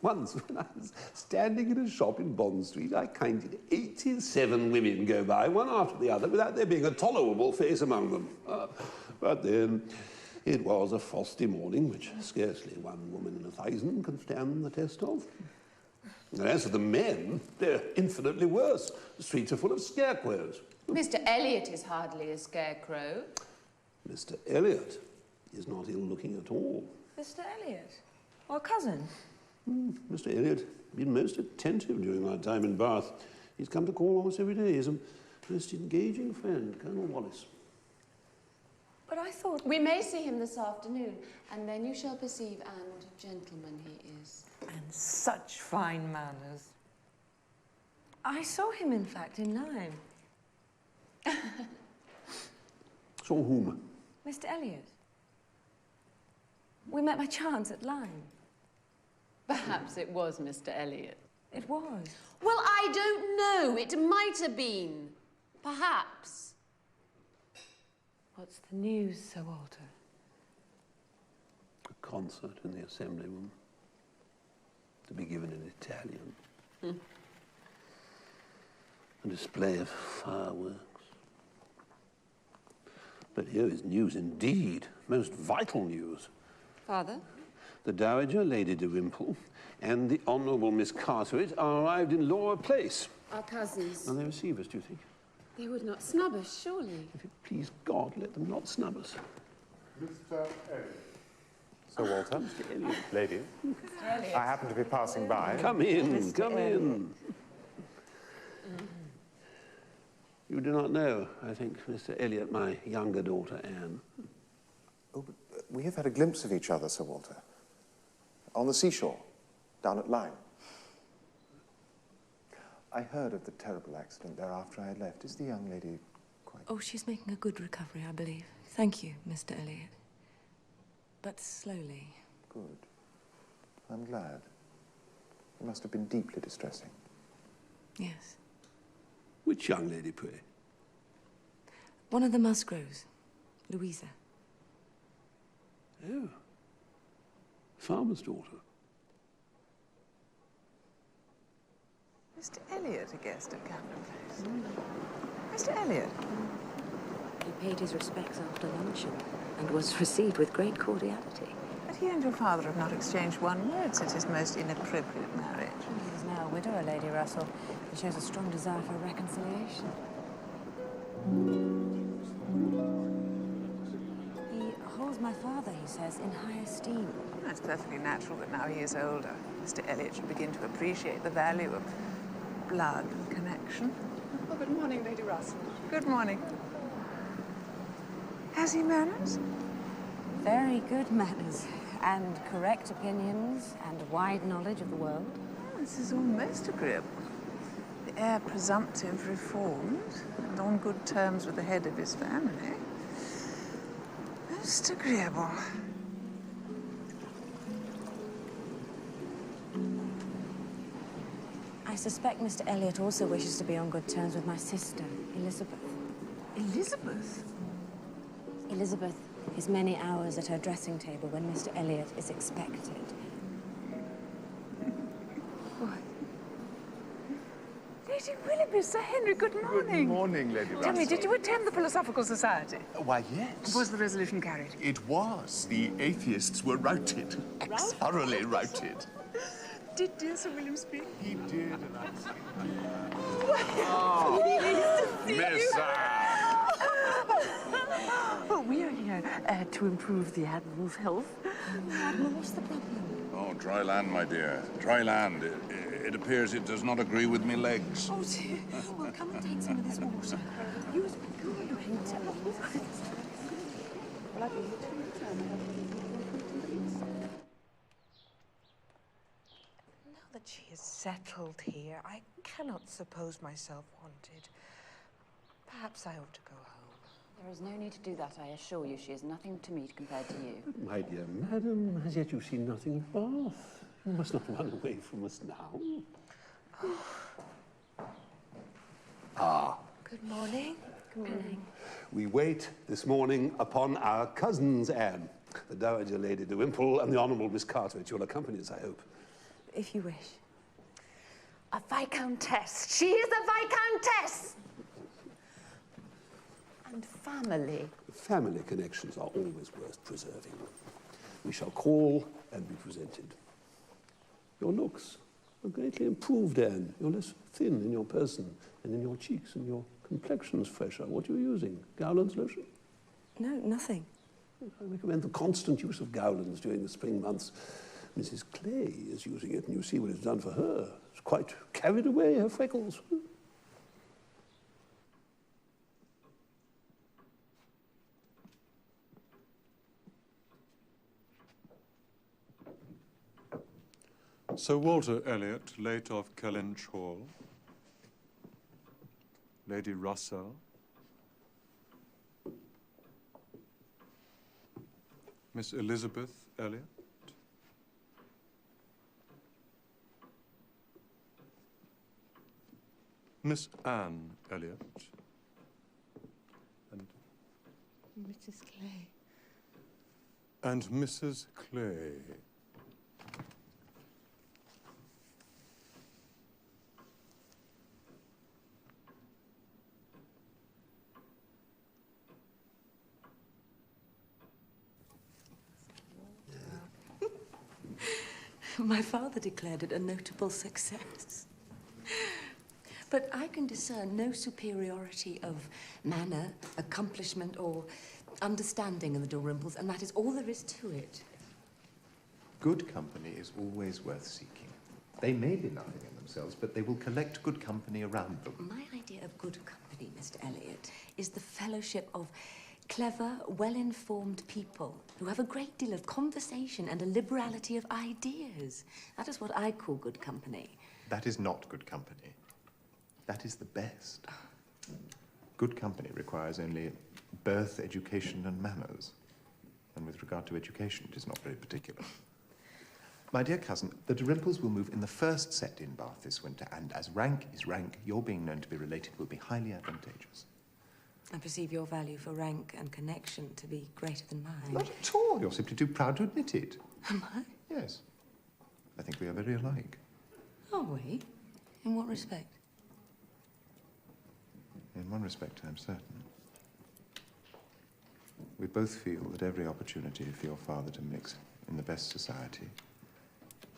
Once, when I was standing in a shop in Bond Street, I counted 87 women go by, one after the other, without there being a tolerable face among them. But then, it was a frosty morning, which scarcely one woman in 1,000 can stand the test of. And as for the men, they're infinitely worse. The streets are full of scarecrows.
Mr. Elliot is hardly a scarecrow.
Mr. Elliot is not ill-looking at all.
Mr. Elliot? Our cousin?
Mr. Elliot has been most attentive during our time in Bath. He's come to call almost every day. He's a most engaging friend, Colonel Wallace.
But I thought...
We may see him this afternoon, and then you shall perceive, Anne, what a gentleman he is.
And such fine manners.
I saw him, in fact, in Lyme.
Saw whom?
Mr. Elliot. We met by chance at Lyme.
Perhaps it was Mr. Elliot.
It was.
Well, I don't know. It might have been. Perhaps.
What's the news, Sir Walter?
A concert in the assembly room. To be given in Italian. A display of fireworks. But here is news indeed. Most vital news.
Father?
The Dowager Lady de Wimple and the Honourable Miss Carteret are arrived in Laura Place.
Our cousins.
Will they receive us, do you think?
They would not snub us, surely.
If it please God, let them not snub us.
Mr. Elliot. Sir Walter. Mr. Elliot. Lady.
Mr. Elliot.
I happen to be passing by.
Come in,
Mr.
come
Elliot.
in. You do not know, I think, Mr. Elliot, my younger daughter, Anne.
Oh, but we have had a glimpse of each other, Sir Walter. On the seashore, down at Lyme. I heard of the terrible accident there after I had left. Is the young lady quite...
Oh, she's making a good recovery, I believe. Thank you, Mr. Elliot. But slowly.
Good. I'm glad. It must have been deeply distressing.
Yes.
Which young lady, pray?
One of the Musgroves, Louisa.
Oh. Farmer's daughter.
Mr. Elliot, a guest at Camden Place. Mr. Elliot.
He paid his respects after luncheon and was received with great cordiality.
But he and your father have not exchanged one word since his most inappropriate marriage.
He is now a widower, Lady Russell. He shows a strong desire for reconciliation.
He holds my father, he says, in high esteem.
It's perfectly natural that now he is older, Mr. Elliot should begin to appreciate the value of blood and connection.
Oh, good morning, Lady Russell.
Good morning. Has he manners?
Very good manners, and correct opinions, and wide knowledge of the world.
Oh, this is all most agreeable. The heir presumptive reformed, and on good terms with the head of his family. Most agreeable.
I suspect Mr. Elliot also wishes to be on good terms with my sister, Elizabeth.
Elizabeth?
Elizabeth is many hours at her dressing table when Mr. Elliot is expected,
Lady Willoughby, Sir Henry, good morning.
Good morning, Lady Russell.
Tell me, did you attend the Philosophical Society?
Why, yes.
Was the resolution carried?
It was. The atheists were routed. Thoroughly routed.
Did dear Sir William speak?
He did, and I
Miss
Anne.
Oh, we are here to improve the Admiral's health. Admiral, what's the problem?
Oh, dry land, my dear. Dry land. It appears it does not agree with me legs.
Oh, dear. Well, come and take some of this water. Use good looking towels.
Now that she is settled here, I cannot suppose myself wanted. Perhaps I ought to go home.
There is no need to do that, I assure you. She is nothing to me compared to you.
My dear madam, as yet you've seen nothing of Bath. You must not run away from us now. Ah.
Good morning.
Good morning.
We wait this morning upon our cousins, Anne, the Dowager Lady de Wimple and the Honourable Miss Carteret. You'll accompany us, I hope.
If you wish.
A Viscountess. She is a Viscountess! And family.
Family connections are always worth preserving. We shall call and be presented. Your looks are greatly improved, Anne. You're less thin in your person and in your cheeks, and your complexion's fresher. What are you using? Gowland's lotion?
No, nothing.
I recommend the constant use of Gowland's during the spring months. Mrs. Clay is using it, and you see what it's done for her. It's quite carried away her freckles.
Sir Walter Elliot, late of Kellynch Hall. Lady Russell. Miss Elizabeth Elliot. Miss Anne Elliot. And
Mrs. Clay.
And Mrs. Clay.
My father declared it a notable success. But I can discern no superiority of manner, accomplishment, or understanding in the Dalrymples, and that is all there is to it.
Good company is always worth seeking. They may be nothing in themselves, but they will collect good company around them.
My idea of good company, Mr. Elliot, is the fellowship of clever, well-informed people who have a great deal of conversation and a liberality of ideas. That is what I call good company.
That is not good company. That is the best. Good company requires only birth, education, and manners. And with regard to education, it is not very particular. My dear cousin, the Dalrymples will move in the first set in Bath this winter, and as rank is rank, your being known to be related will be highly advantageous.
I perceive your value for rank and connection to be greater than mine.
Not at all. You're simply too proud to admit it.
Am I?
Yes. I think we are very alike.
Are we? In what respect?
In one respect, I'm certain. We both feel that every opportunity for your father to mix in the best society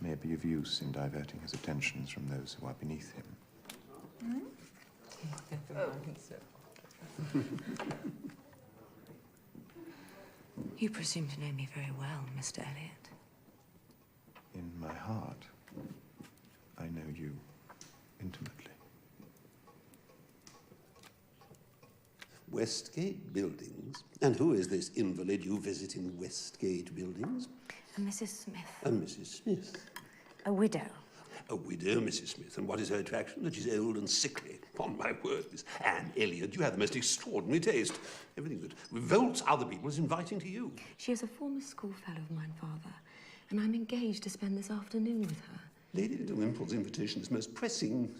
may be of use in diverting his attentions from those who are beneath him.
You presume to know me very well, Mr. Elliot.
In my heart, I know you intimately.
Westgate Buildings? And who is this invalid you visit in Westgate Buildings?
Mrs. Smith.
Mrs. Smith.
A widow.
A widow, Mrs. Smith. And what is her attraction? That she's old and sickly. Upon my word, Miss Anne Elliot, you have the most extraordinary taste. Everything that revolts other people is inviting to you.
She is a former schoolfellow of mine, father, and I'm engaged to spend this afternoon with her.
Lady de Wimple's invitation is most pressing.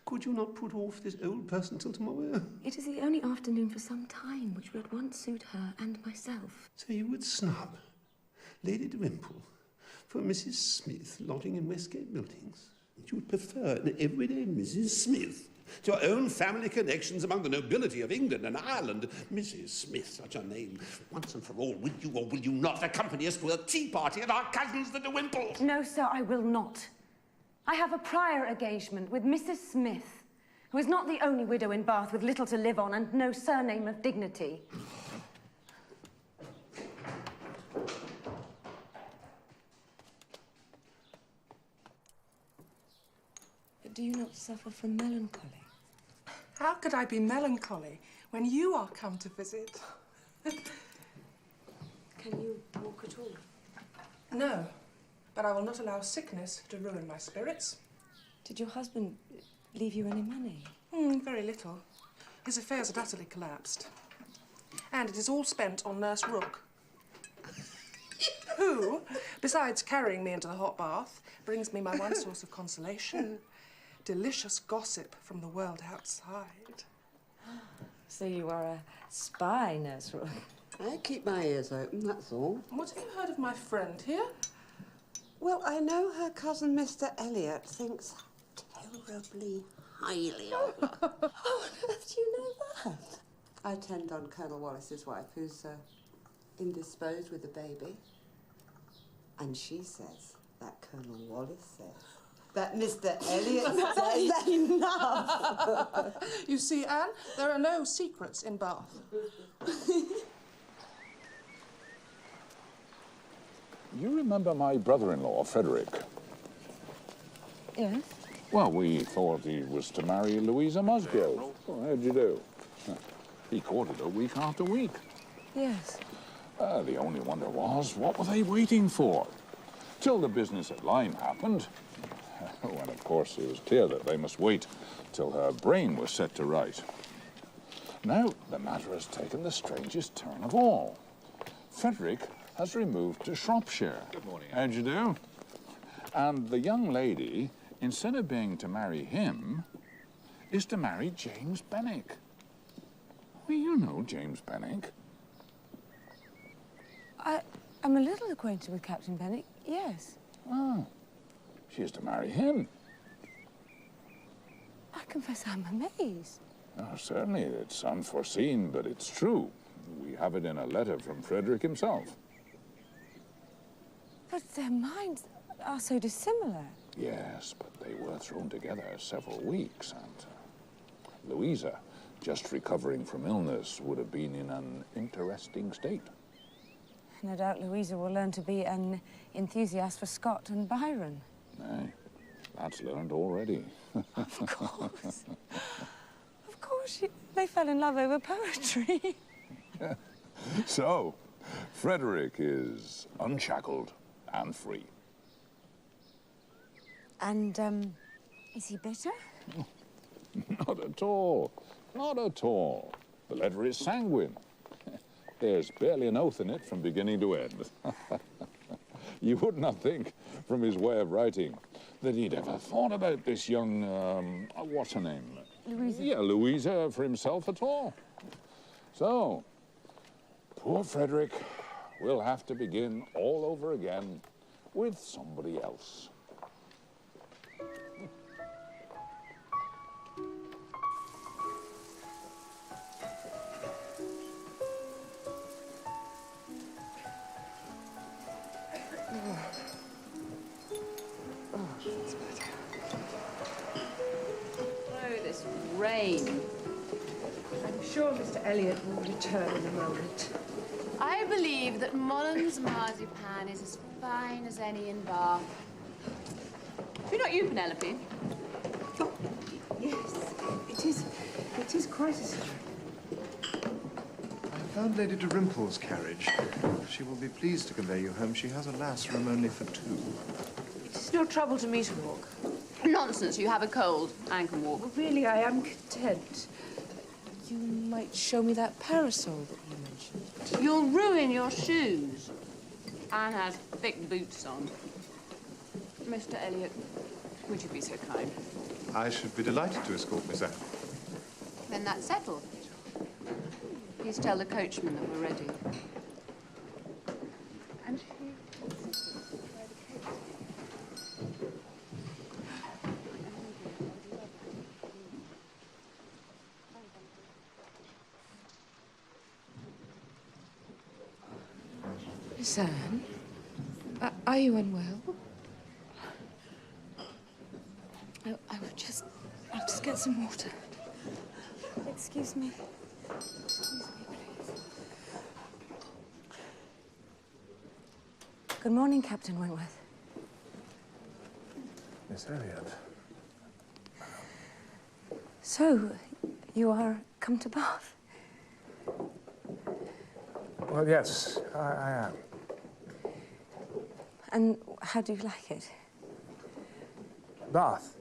Could you not put off this old person till tomorrow?
It is the only afternoon for some time which would at once suit her and myself.
So you would snub Lady de Wimple for Mrs. Smith lodging in Westgate Buildings? You would prefer an everyday Mrs. Smith Your own family connections among the nobility of England and Ireland. Mrs. Smith, such a name. Once and for all, will you or will you not accompany us to a tea party at our cousins the De Wimples?
No, sir, I will not. I have a prior engagement with Mrs. Smith, who is not the only widow in Bath with little to live on and no surname of dignity.
Do you not suffer from melancholy?
How could I be melancholy when you are come to visit?
Can you walk at all?
No, but I will not allow sickness to ruin my spirits.
Did your husband leave you any money?
Very little. His affairs had utterly collapsed. And it is all spent on Nurse Rook, who, besides carrying me into the hot bath, brings me my one source of consolation. Delicious gossip from the world outside.
So you are a spy, Nurse Rook.
I keep my ears open, that's all.
What have you heard of my friend here?
Well, I know her cousin, Mr. Elliot, thinks terribly highly of her. How on earth do you know that? I attend on Colonel Wallace's wife, who's indisposed with the baby. And she says that Colonel Wallace says that Mr. Elliot says that
Enough! You see, Anne, there are no secrets in Bath.
You remember my brother-in-law, Frederick?
Yes.
Well, we thought he was to marry Louisa Musgrove. Well, how'd you do? He courted her week after week.
Yes.
The only wonder was, what were they waiting for? Till the business at Lyme happened. When, of course, it was clear that they must wait till her brain was set to right. Now, the matter has taken the strangest turn of all. Frederick has removed to Shropshire.
Good morning.
How'd you do? And the young lady, instead of being to marry him, is to marry James Benwick. Well, you know James Benwick.
I'm a little acquainted with Captain Benwick, yes.
Oh, she is to marry him.
I confess I'm amazed.
Oh, certainly, it's unforeseen, but it's true. We have it in a letter from Frederick himself.
But their minds are so dissimilar.
Yes, but they were thrown together several weeks, and Louisa, just recovering from illness, would have been in an interesting state.
No doubt Louisa will learn to be an enthusiast for Scott and Byron.
Aye, that's learned already.
Of course. Of course, they fell in love over poetry.
So, Frederick is unshackled and free.
And, is he bitter?
Not at all. Not at all. The letter is sanguine. There's barely an oath in it from beginning to end. You would not think, from his way of writing, that he'd ever thought about this young, what's her name?
Louisa.
Yeah, Louisa for himself at all. So, poor Frederick will have to begin all over again with somebody else.
Oh, this rain.
I'm sure Mr. Elliot will return in a moment.
I believe that Mullen's marzipan is as fine as any in Bath. Do not you, Penelope?
Oh, yes, it is quite as...
I found Lady Dalrymple's carriage. She will be pleased to convey you home. She has a lass room only for two.
It's no trouble to me to walk. Nonsense, you have a cold. Anne can walk.
Well, really, I am content. You might show me that parasol that you mentioned.
You'll ruin your shoes. Anne has thick boots on. Mr. Elliot, would you be so kind?
I should be delighted to escort Miss Anne.
Then that's settled. Please tell the coachman that we're ready. And
Miss Anne, are you unwell? I would just... I'll just get some water.
Excuse me. Excuse me, please. Good morning, Captain Wentworth.
Miss Elliot.
So, you are come to Bath?
Well, yes, I am.
And how do you like it?
Bath?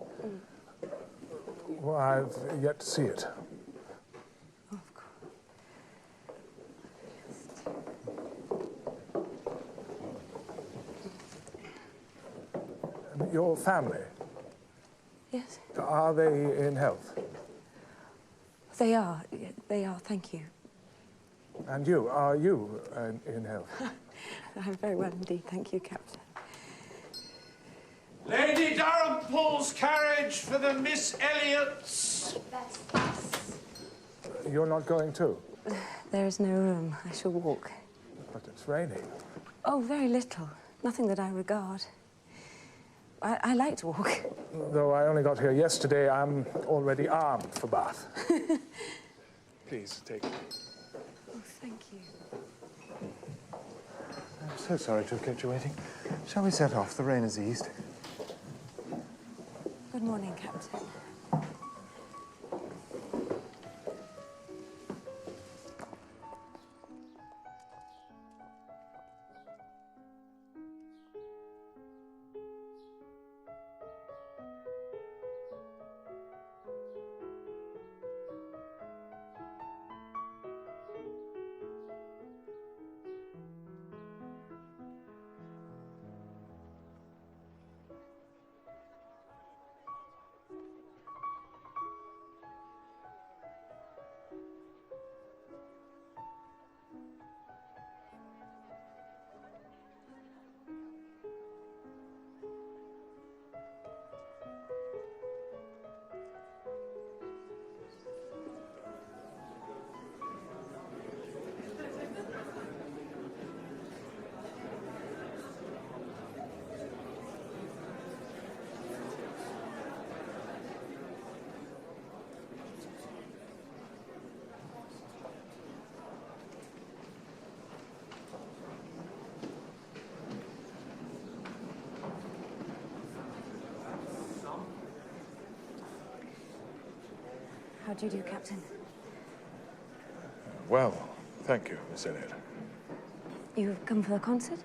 Well, I've yet to see it.
Oh, of course.
Your family?
Yes.
Are they in health?
They are, thank you.
And you, are you in health?
I'm very well indeed, thank you, Captain.
Lady Durhampool's carriage for the Miss Elliots.
That's us.
You're not going too?
There is no room. I shall walk.
But it's raining.
Oh, very little. Nothing that I regard. I like to walk.
Though I only got here yesterday, I'm already armed for Bath. Please, take it.
Oh, thank you.
I'm so sorry to have kept you waiting. Shall we set off? The rain has eased.
Good morning, Captain. How do you do, Captain?
Well, thank you, Miss Elliot.
You've come for the concert?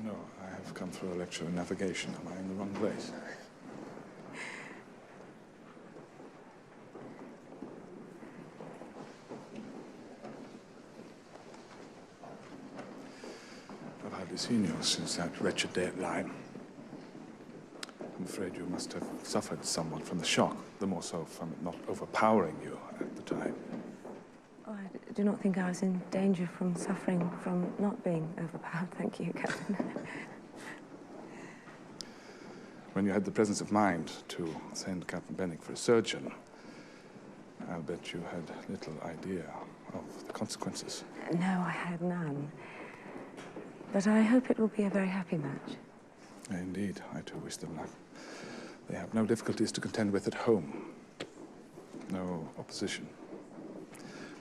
No, I have come for a lecture in navigation. Am I in the wrong place? I've hardly seen you since that wretched day at Lyme. I'm afraid you must have suffered somewhat from the shock, the more so from it not overpowering you at the time.
Oh, I do not think I was in danger from suffering from not being overpowered. Thank you, Captain.
When you had the presence of mind to send Captain Benwick for a surgeon, I'll bet you had little idea of the consequences.
No, I had none. But I hope it will be a very happy match.
Indeed, I too wish them luck. They have no difficulties to contend with at home. No opposition.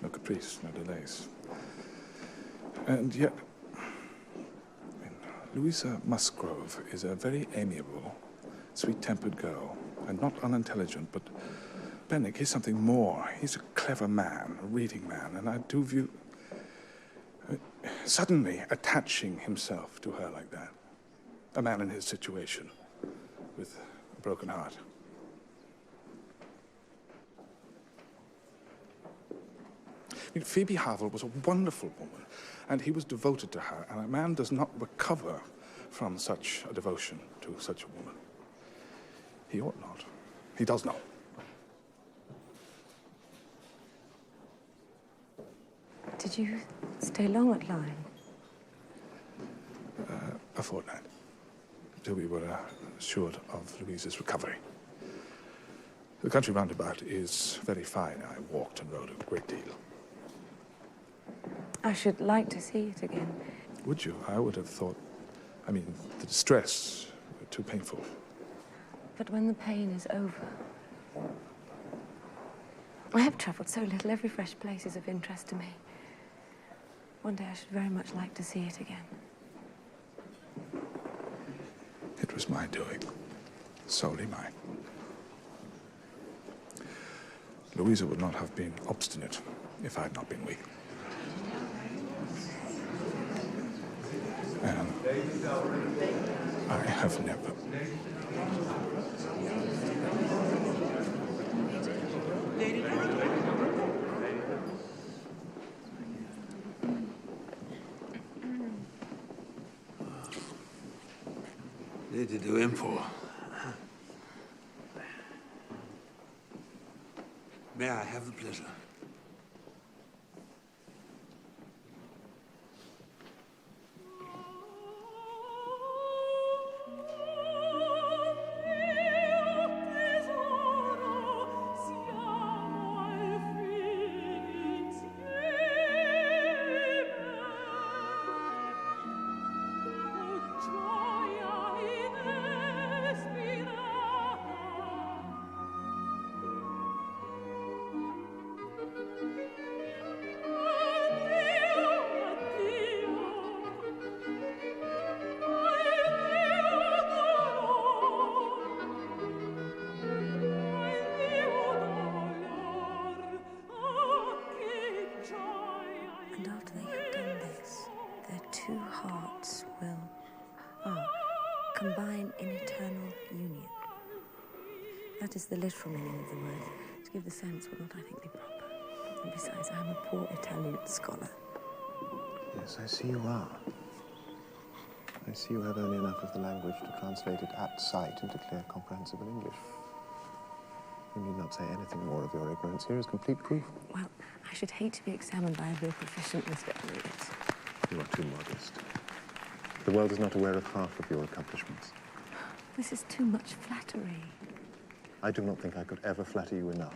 No caprice, no delays. And yet, Louisa Musgrove is a very amiable, sweet-tempered girl, and not unintelligent, but Benwick, he's something more. He's a clever man, a reading man, and I do view... suddenly attaching himself to her like that. A man in his situation, with a broken heart. I mean, Phoebe Harville was a wonderful woman, and he was devoted to her, and a man does not recover from such a devotion to such a woman. He ought not. He does not.
Did you stay long at Lyme?
A fortnight, till we were assured of Louisa's recovery. The country roundabout is very fine. I walked and rode a great deal.
I should like to see it again.
Would you? I would have thought... I mean, the distress, too painful.
But when the pain is over... I have travelled so little. Every fresh place is of interest to me. One day I should very much like to see it again.
It was my doing. Solely mine. Louisa would not have been obstinate if I had not been weak. And I have never...
Lady de Wimple. May I have the pleasure?
Combine in eternal union. That is the literal meaning of the word. To give the sense would not, I think, be proper. And besides, I am a poor Italian scholar.
Yes, I see you are. I see you have only enough of the language to translate it at sight into clear, comprehensible English. You need not say anything more of your ignorance. Here is complete proof.
Well, I should hate to be examined by a real proficient, Mr. Elliot.
You are too modest. The world is not aware of half of your accomplishments.
This is too much flattery.
I do not think I could ever flatter you enough.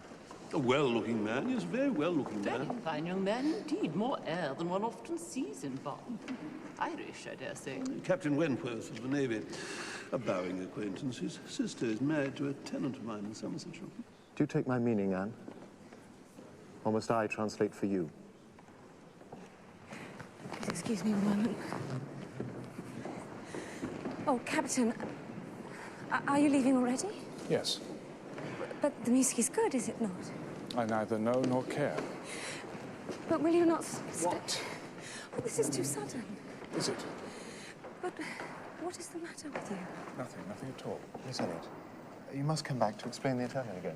A well-looking man, yes, very well-looking man.
Very fine young man indeed. More air than one often sees in Bond. Irish, I dare say.
Captain Wentworth of the Navy. A bowing acquaintance. His sister is married to a tenant of mine in Somersetshire.
Do you take my meaning, Anne? Or must I translate for you?
Please excuse me a moment. Oh, Captain, are you leaving already?
Yes.
But the music is good, is it not?
I neither know nor care.
But will you not What? Oh, this is too sudden.
Is it?
But what is the matter with you?
Nothing at all.
Miss Elliot, you must come back to explain the Italian again.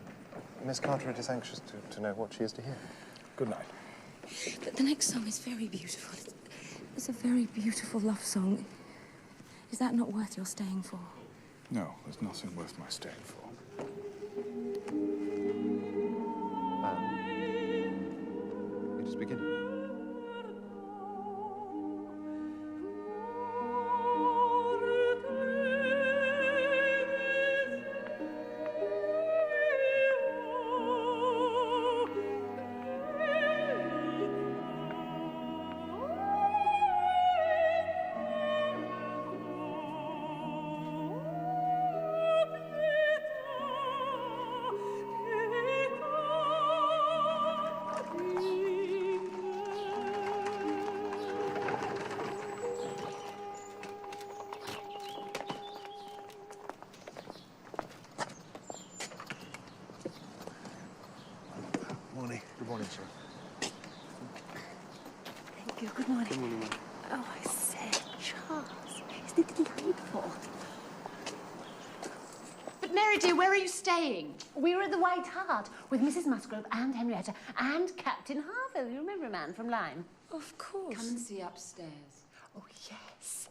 Miss Carteret is anxious to know what she is to hear.
Good night.
But the next song is very beautiful. It's a very beautiful love song. Is that not worth your staying for?
No, there's nothing worth my staying for.
It is beginning.
Good morning, sir.
Thank you. Good morning.
Good morning, ma'am.
Oh, I say, Charles, isn't it delightful?
But Mary, dear, where are you staying? We were at the White Hart with Mrs. Musgrove and Henrietta and Captain Harville. You remember a man from Lyme?
Of course.
Come and see upstairs.
Oh, yes.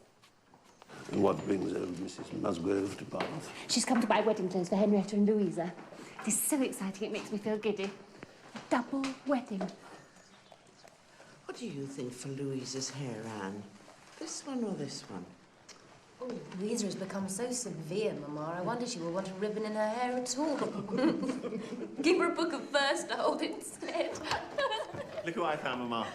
And what brings Mrs. Musgrove to Bath?
She's come to buy wedding clothes for Henrietta and Louisa. It is so exciting, it makes me feel giddy. A double wedding.
What do you think for Louisa's hair, Anne? This one or this one?
Oh, Louisa has become so severe, Mamma. I wonder she will want a ribbon in her hair at all. Give her a book of verse to hold instead.
Look who I found, Mamma.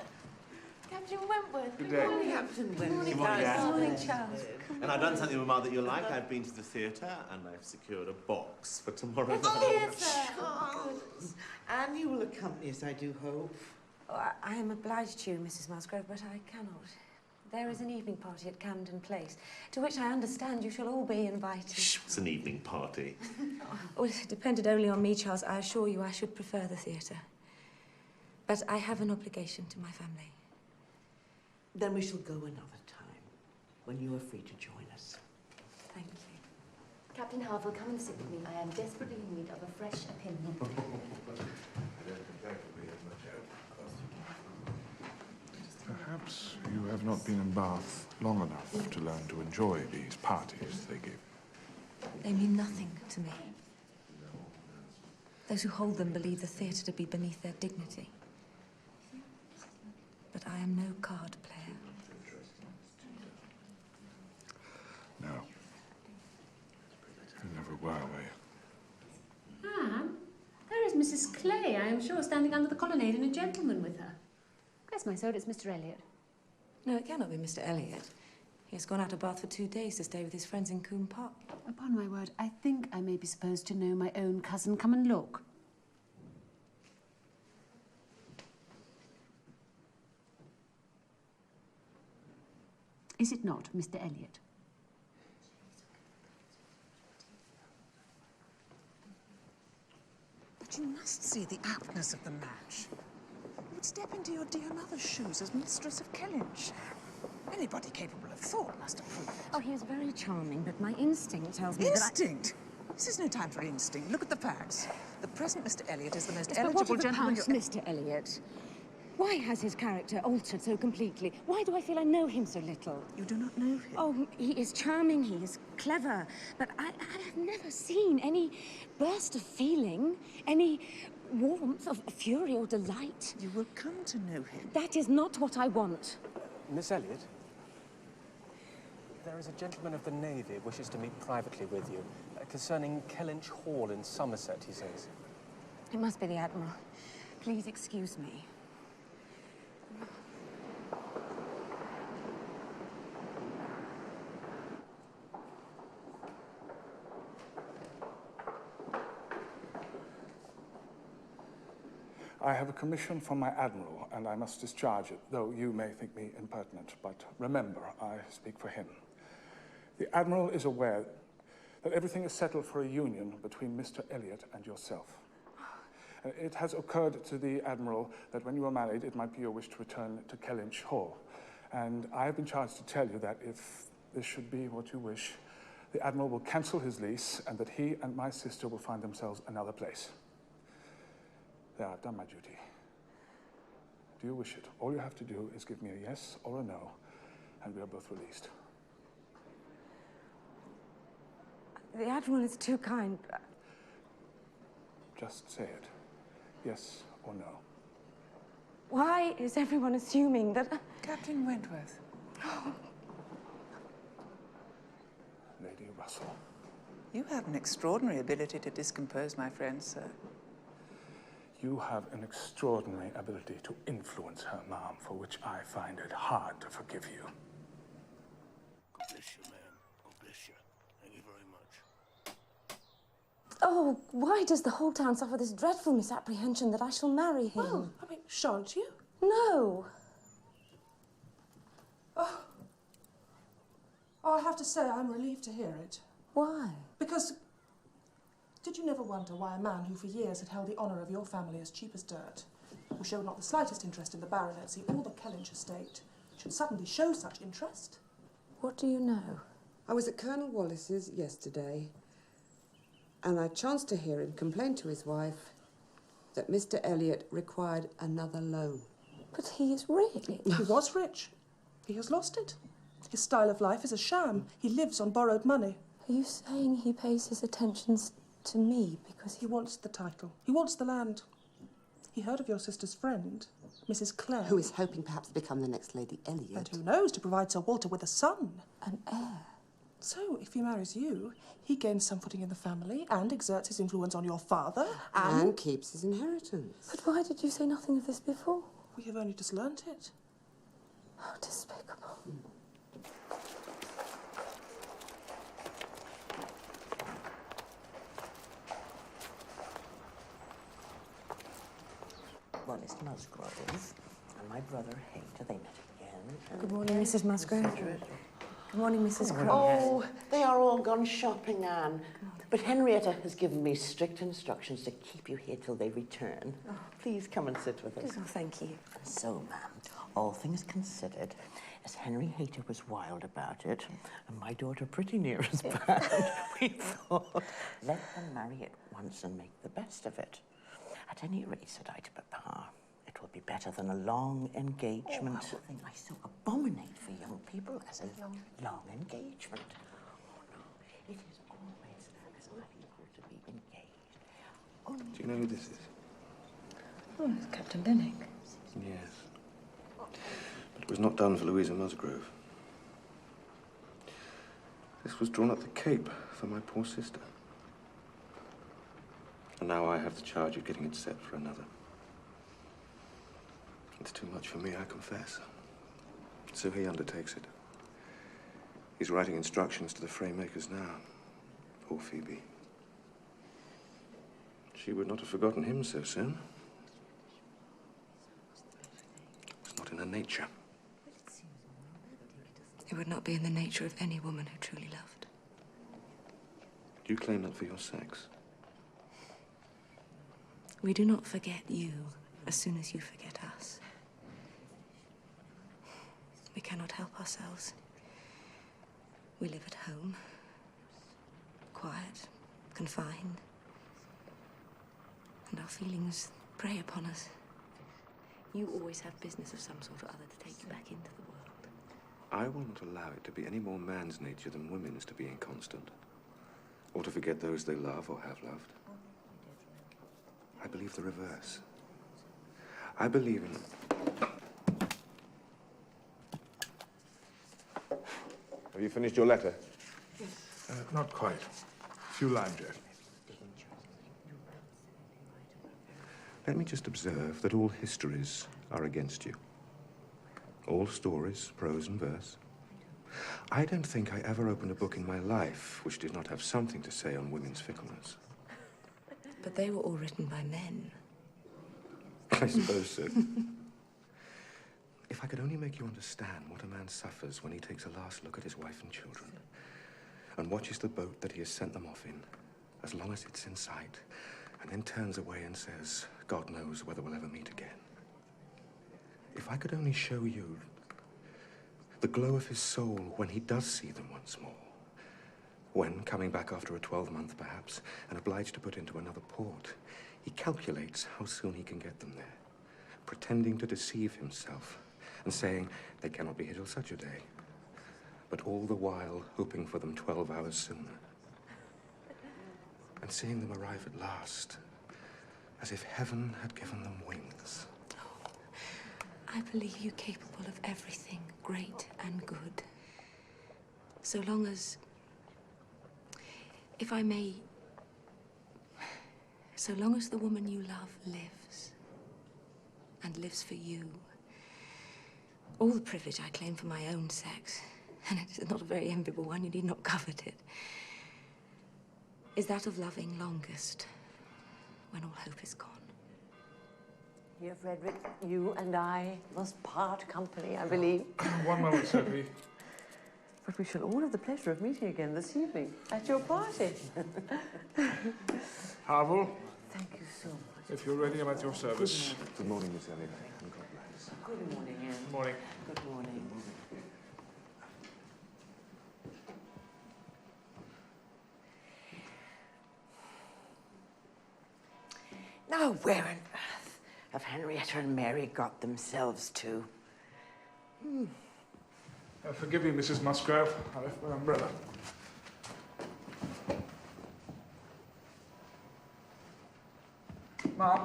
Come
Captain Wentworth.
Good day.
Morning, Captain Wentworth.
Good morning, Anne.
Morning, Charles.
And I've done something, Mamma, that you like. I've been to the theatre and I've secured a box for tomorrow night.
Charles. And you will accompany us, I do hope.
Oh, I am obliged to you, Mrs. Musgrove, but I cannot. There is an evening party at Camden Place, to which I understand you shall all be invited.
Shh, it's an evening party.
Well, if it depended only on me, Charles, I assure you I should prefer the theatre. But I have an obligation to my family.
Then we shall go another time, when you are free to join us.
Thank you.
Captain Harville, come and sit with me. I am desperately in need of a fresh opinion.
Perhaps you have not been in Bath long enough to learn to enjoy these parties they give.
They mean nothing to me. Those who hold them believe the theatre to be beneath their dignity. But I am no card player.
No. You never were, were you?
Anne, there is Mrs. Clay, I am sure, standing under the colonnade and a gentleman with her. Bless my soul, it's Mr. Elliot.
No, it cannot be Mr. Elliot. He has gone out of Bath for 2 days to stay with his friends in Combe Park.
Upon my word, I think I may be supposed to know my own cousin. Come and look. Is it not Mr. Elliot?
But you must see the aptness of the match. You would step into your dear mother's shoes as mistress of Kellynch. Anybody capable of thought must approve it.
Oh, he is very charming, but my instinct tells me
Instinct? This is no time for instinct. Look at the facts. The present Mr. Elliot is the most
Yes, but
eligible
what
gentleman
about Mr. Elliot? Why has his character altered so completely? Why do I feel I know him so little?
You do not know him?
Oh, he is charming, he is clever, but I have never seen any burst of feeling, any warmth of fury or delight.
You will come to know him.
That is not what I want.
Miss Elliot, there is a gentleman of the Navy wishes to meet privately with you concerning Kellynch Hall in Somerset, he says.
It must be the Admiral. Please excuse me.
I have a commission from my Admiral, and I must discharge it, though you may think me impertinent. But remember, I speak for him. The Admiral is aware that everything is settled for a union between Mr. Elliot and yourself. It has occurred to the Admiral that when you are married, it might be your wish to return to Kellynch Hall. And I have been charged to tell you that if this should be what you wish, the Admiral will cancel his lease and that he and my sister will find themselves another place. There, I've done my duty. Do you wish it? All you have to do is give me a yes or a no, and we are both released.
The Admiral is too kind.
Just say it. Yes or no.
Why is everyone assuming that...
Captain Wentworth.
Lady Russell.
You have an extraordinary ability to discompose my friend, sir.
You have an extraordinary ability to influence her, ma'am, for which I find it hard to forgive you.
God bless you, ma'am. God bless you. Thank you very much.
Oh, why does the whole town suffer this dreadful misapprehension that I shall marry him?
Well, I mean, shan't you?
No.
Oh, I have to say I'm relieved to hear it.
Why?
Because did you never wonder why a man who for years had held the honour of your family as cheap as dirt, who showed not the slightest interest in the baronetcy or the Kellynch estate, should suddenly show such interest?
What do you know?
I was at Colonel Wallace's yesterday, and I chanced to hear him complain to his wife that Mr. Elliot required another loan.
But he is really...
He was rich. He has lost it. His style of life is a sham. He lives on borrowed money.
Are you saying he pays his attentions to me because
he wants the title? He wants the land. He heard of your sister's friend, Mrs. Clare.
Who is hoping perhaps to become the next Lady Elliot.
And who knows, to provide Sir Walter with a son.
An heir.
So, if he marries you, he gains some footing in the family and exerts his influence on your father
and keeps his inheritance.
But why did you say nothing of this before?
We have only just learnt it.
Oh, despicable.
Wallace Musgrove and my brother Hayter, they met again.
Good morning, Mrs. Musgrove. Good morning, Mrs. Crowe.
Oh, they are all gone shopping, Anne. But Henrietta has given me strict instructions to keep you here till they return.
Oh.
Please come and sit with us.
Oh, thank you.
So, ma'am, all things considered, as Henry Hayter was wild about it, and my daughter pretty near as bad, we thought, let them marry at once and make the best of it. At any rate, said I to Papa, it will be better than a long engagement. Oh, thing I so abominate for young people as a long engagement. Oh, no, it is always as unequal to be engaged.
Do you know who this is?
Oh, it's Captain Benwick.
Yes. But it was not done for Louisa Musgrove. This was drawn at the Cape for my poor sister. And now I have the charge of getting it set for another. It's too much for me, I confess. So he undertakes it. He's writing instructions to the frame makers now. Poor Phoebe. She would not have forgotten him so soon. It's not in her nature.
It would not be in the nature of any woman who truly loved.
Do you claim that for your sex?
We do not forget you as soon as you forget us. We cannot help ourselves. We live at home, quiet, confined, and our feelings prey upon us. You always have business of some sort or other to take you back into the world.
I will not allow it to be any more man's nature than women's to be inconstant, or to forget those they love or have loved. I believe the reverse. I believe in... Have you finished your letter?
Not quite. A few lines yet.
Let me just observe that all histories are against you. All stories, prose and verse. I don't think I ever opened a book in my life which did not have something to say on women's fickleness.
But they were all written by men.
I suppose so. If I could only make you understand what a man suffers when he takes a last look at his wife and children and watches the boat that he has sent them off in, as long as it's in sight, and then turns away and says, God knows whether we'll ever meet again. If I could only show you the glow of his soul when he does see them once more, when, coming back after a 12-month perhaps, and obliged to put into another port, he calculates how soon he can get them there, pretending to deceive himself and saying they cannot be here till such a day, but all the while hoping for them 12 hours sooner. And seeing them arrive at last, as if heaven had given them wings.
Oh, I believe you capable of everything great and good. So long as, if I may, so long as the woman you love lives, and lives for you. All the privilege I claim for my own sex, and it is not a very enviable one, you need not covet it, is that of loving longest, when all hope is gone.
Here, Frederick, you and I must part company, I believe.
One moment, Sophie.
But we shall all have the pleasure of meeting again this evening at your party.
Harville.
Thank you so much.
If you're ready, I'm at your service.
Good morning, Miss Elliot. And God bless.
Good morning, Anne.
Good morning.
Good morning. Now, where on earth have Henrietta and Mary got themselves to?
Forgive me, Mrs. Musgrave. I left my umbrella. Ma'am.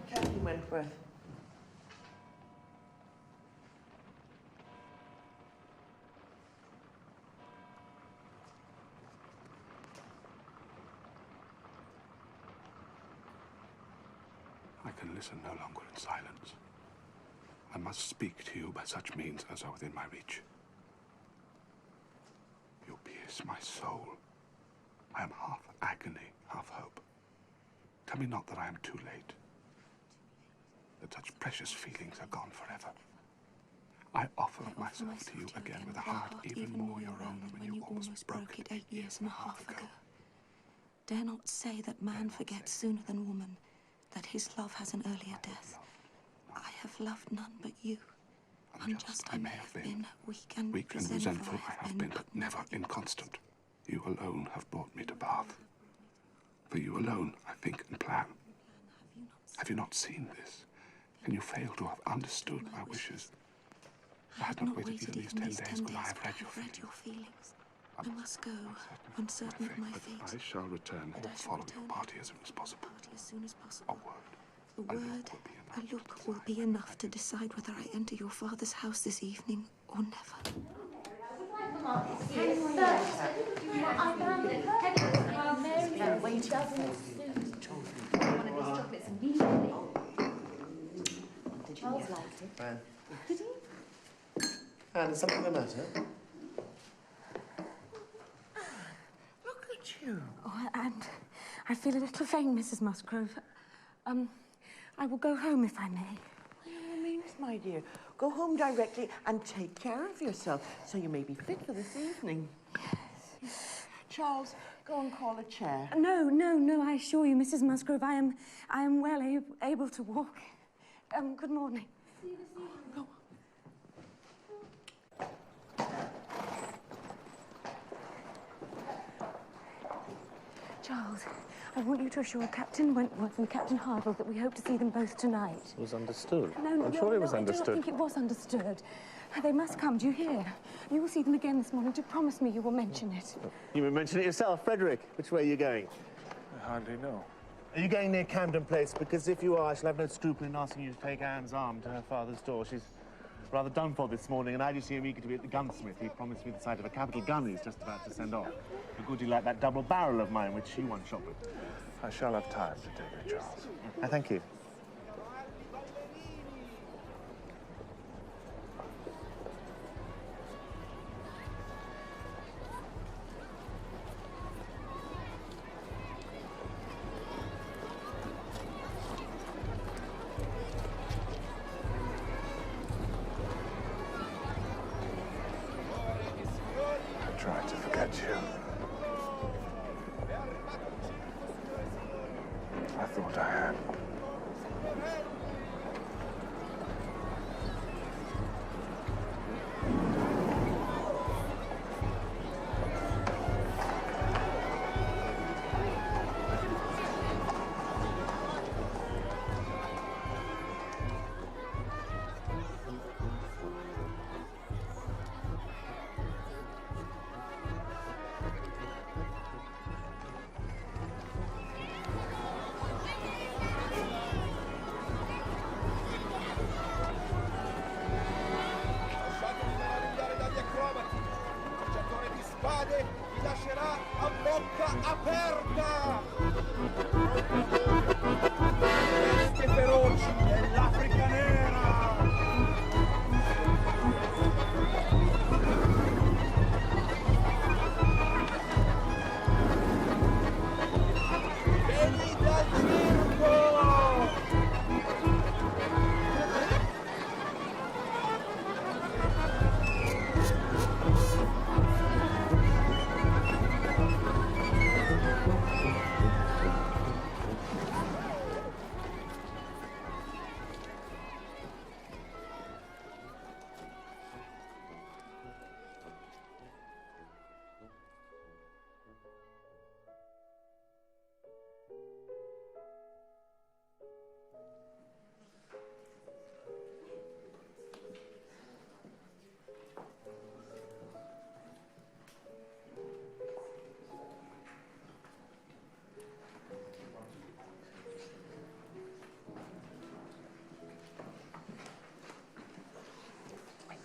Captain Wentworth.
I can listen no longer in silence.
I must speak to you by such means as are within my reach. You pierce my soul. I am half agony, half hope. Tell me not that I am too late, that such precious feelings are gone forever. I offer myself to you again with a heart even more your own than when you almost broke it 8 years and a half ago.
Dare not say that man forgets sooner than woman, that his love has an earlier death. I have loved none but you. Unjust I may have been, weak and resentful
I have been, but never inconstant. You alone have brought me to Bath. For you alone I think and plan. Have you not seen this? Can you fail to have understood my wishes? I had not waited at least 10 days when I have read your feelings.
I must go, uncertain of my fate.
I shall return or follow your party as soon as possible. A word,
a look will be enough to decide whether I enter your father's house this evening or never.
Charles liked it. Did he? And is something the matter? Look at you.
Oh, and I feel a little faint, Mrs. Musgrove. I will go home if I may.
By all means, my dear. Go home directly and take care of yourself so you may be fit for this evening. Yes. Charles, go and call a chair.
No, I assure you, Mrs. Musgrove, I am well able to walk. Good morning.
Go.
Charles, I want you to assure Captain Wentworth and Captain Harville that we hope to see them both tonight.
It was understood.
I'm
sure it was understood.
I don't think it was understood. They must come, do you hear? You will see them again this morning. Do promise me you will mention it.
You may mention it yourself. Frederick, which way are you going?
I hardly know.
Are you going near Camden Place? Because if you are, I shall have no scruple in asking you to take Anne's arm to her father's door. She's rather done for this morning, and I just seem eager to be at the gunsmith. He promised me the sight of a capital gun he's just about to send off. A goodie like that double barrel of mine, which she once shot with.
I shall have time to take it, Charles.
Thank you.
I tried to forget you. I thought I had.
Vi lascerà a bocca aperta! Bestie feroci dell'Africa nera! Vieni dal circo!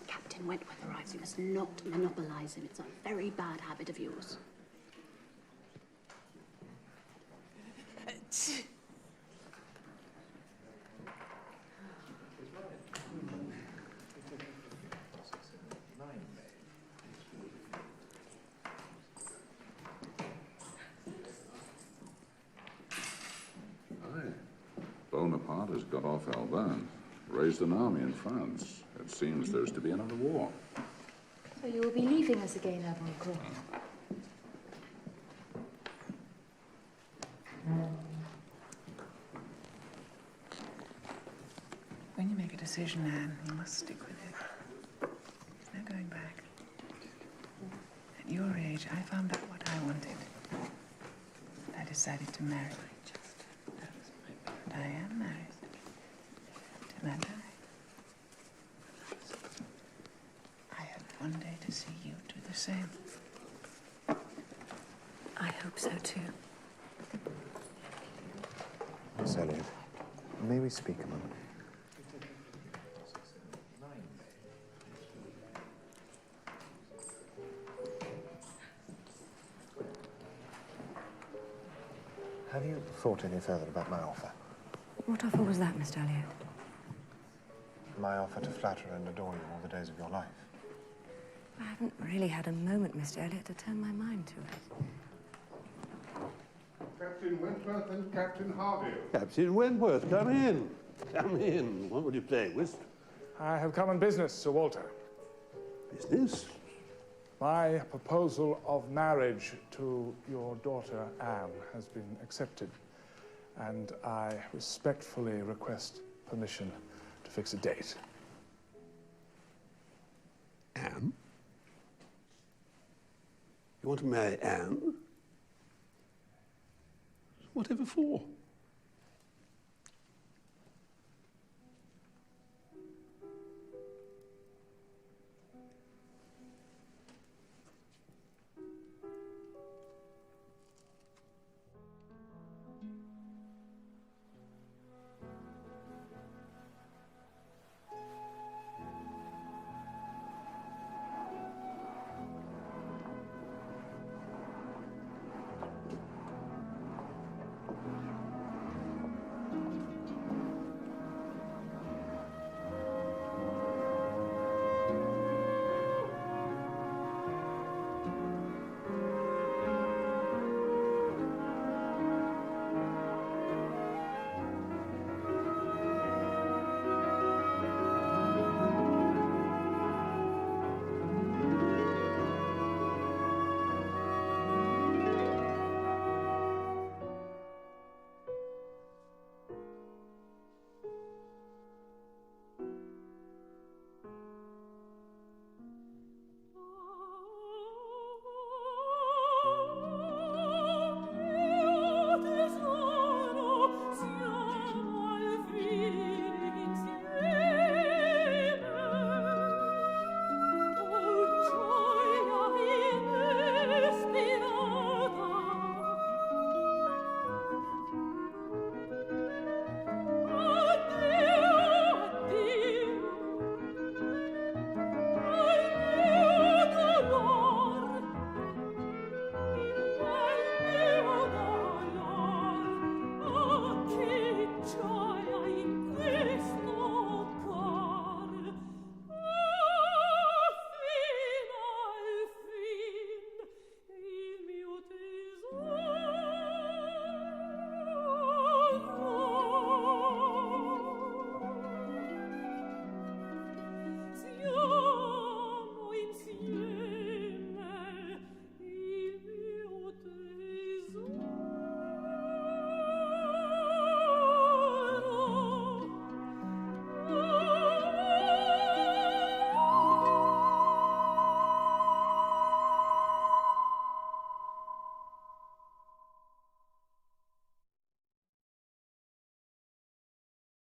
Captain Wentworth arrives, you must not monopolise him. It's a very bad habit of yours.
Bonaparte has got off Albin, raised an army in France. It seems there's to be another war.
So you will be leaving us again, Admiral Court?
When you make a decision, Anne, you must stick with it. There's no going back. At your age, I found out what I wanted. I decided to marry. And I am married. Till I die. I hope one day to see you do the same.
I hope so too.
Miss Elliot, may we speak a moment? Have you thought any further about my offer?
What offer was that, Mr. Elliot?
My offer to flatter and adore you all the days of your life.
I haven't really had a moment, Mr. Elliot, to turn my mind to it.
Captain Wentworth and Captain Harville.
Captain Wentworth, come in. Come in. What would you play, whist?
I have come on business, Sir Walter.
Business?
My proposal of marriage to your daughter, Anne, has been accepted, and I respectfully request permission to fix a date.
Anne? You want to marry Anne? Whatever for?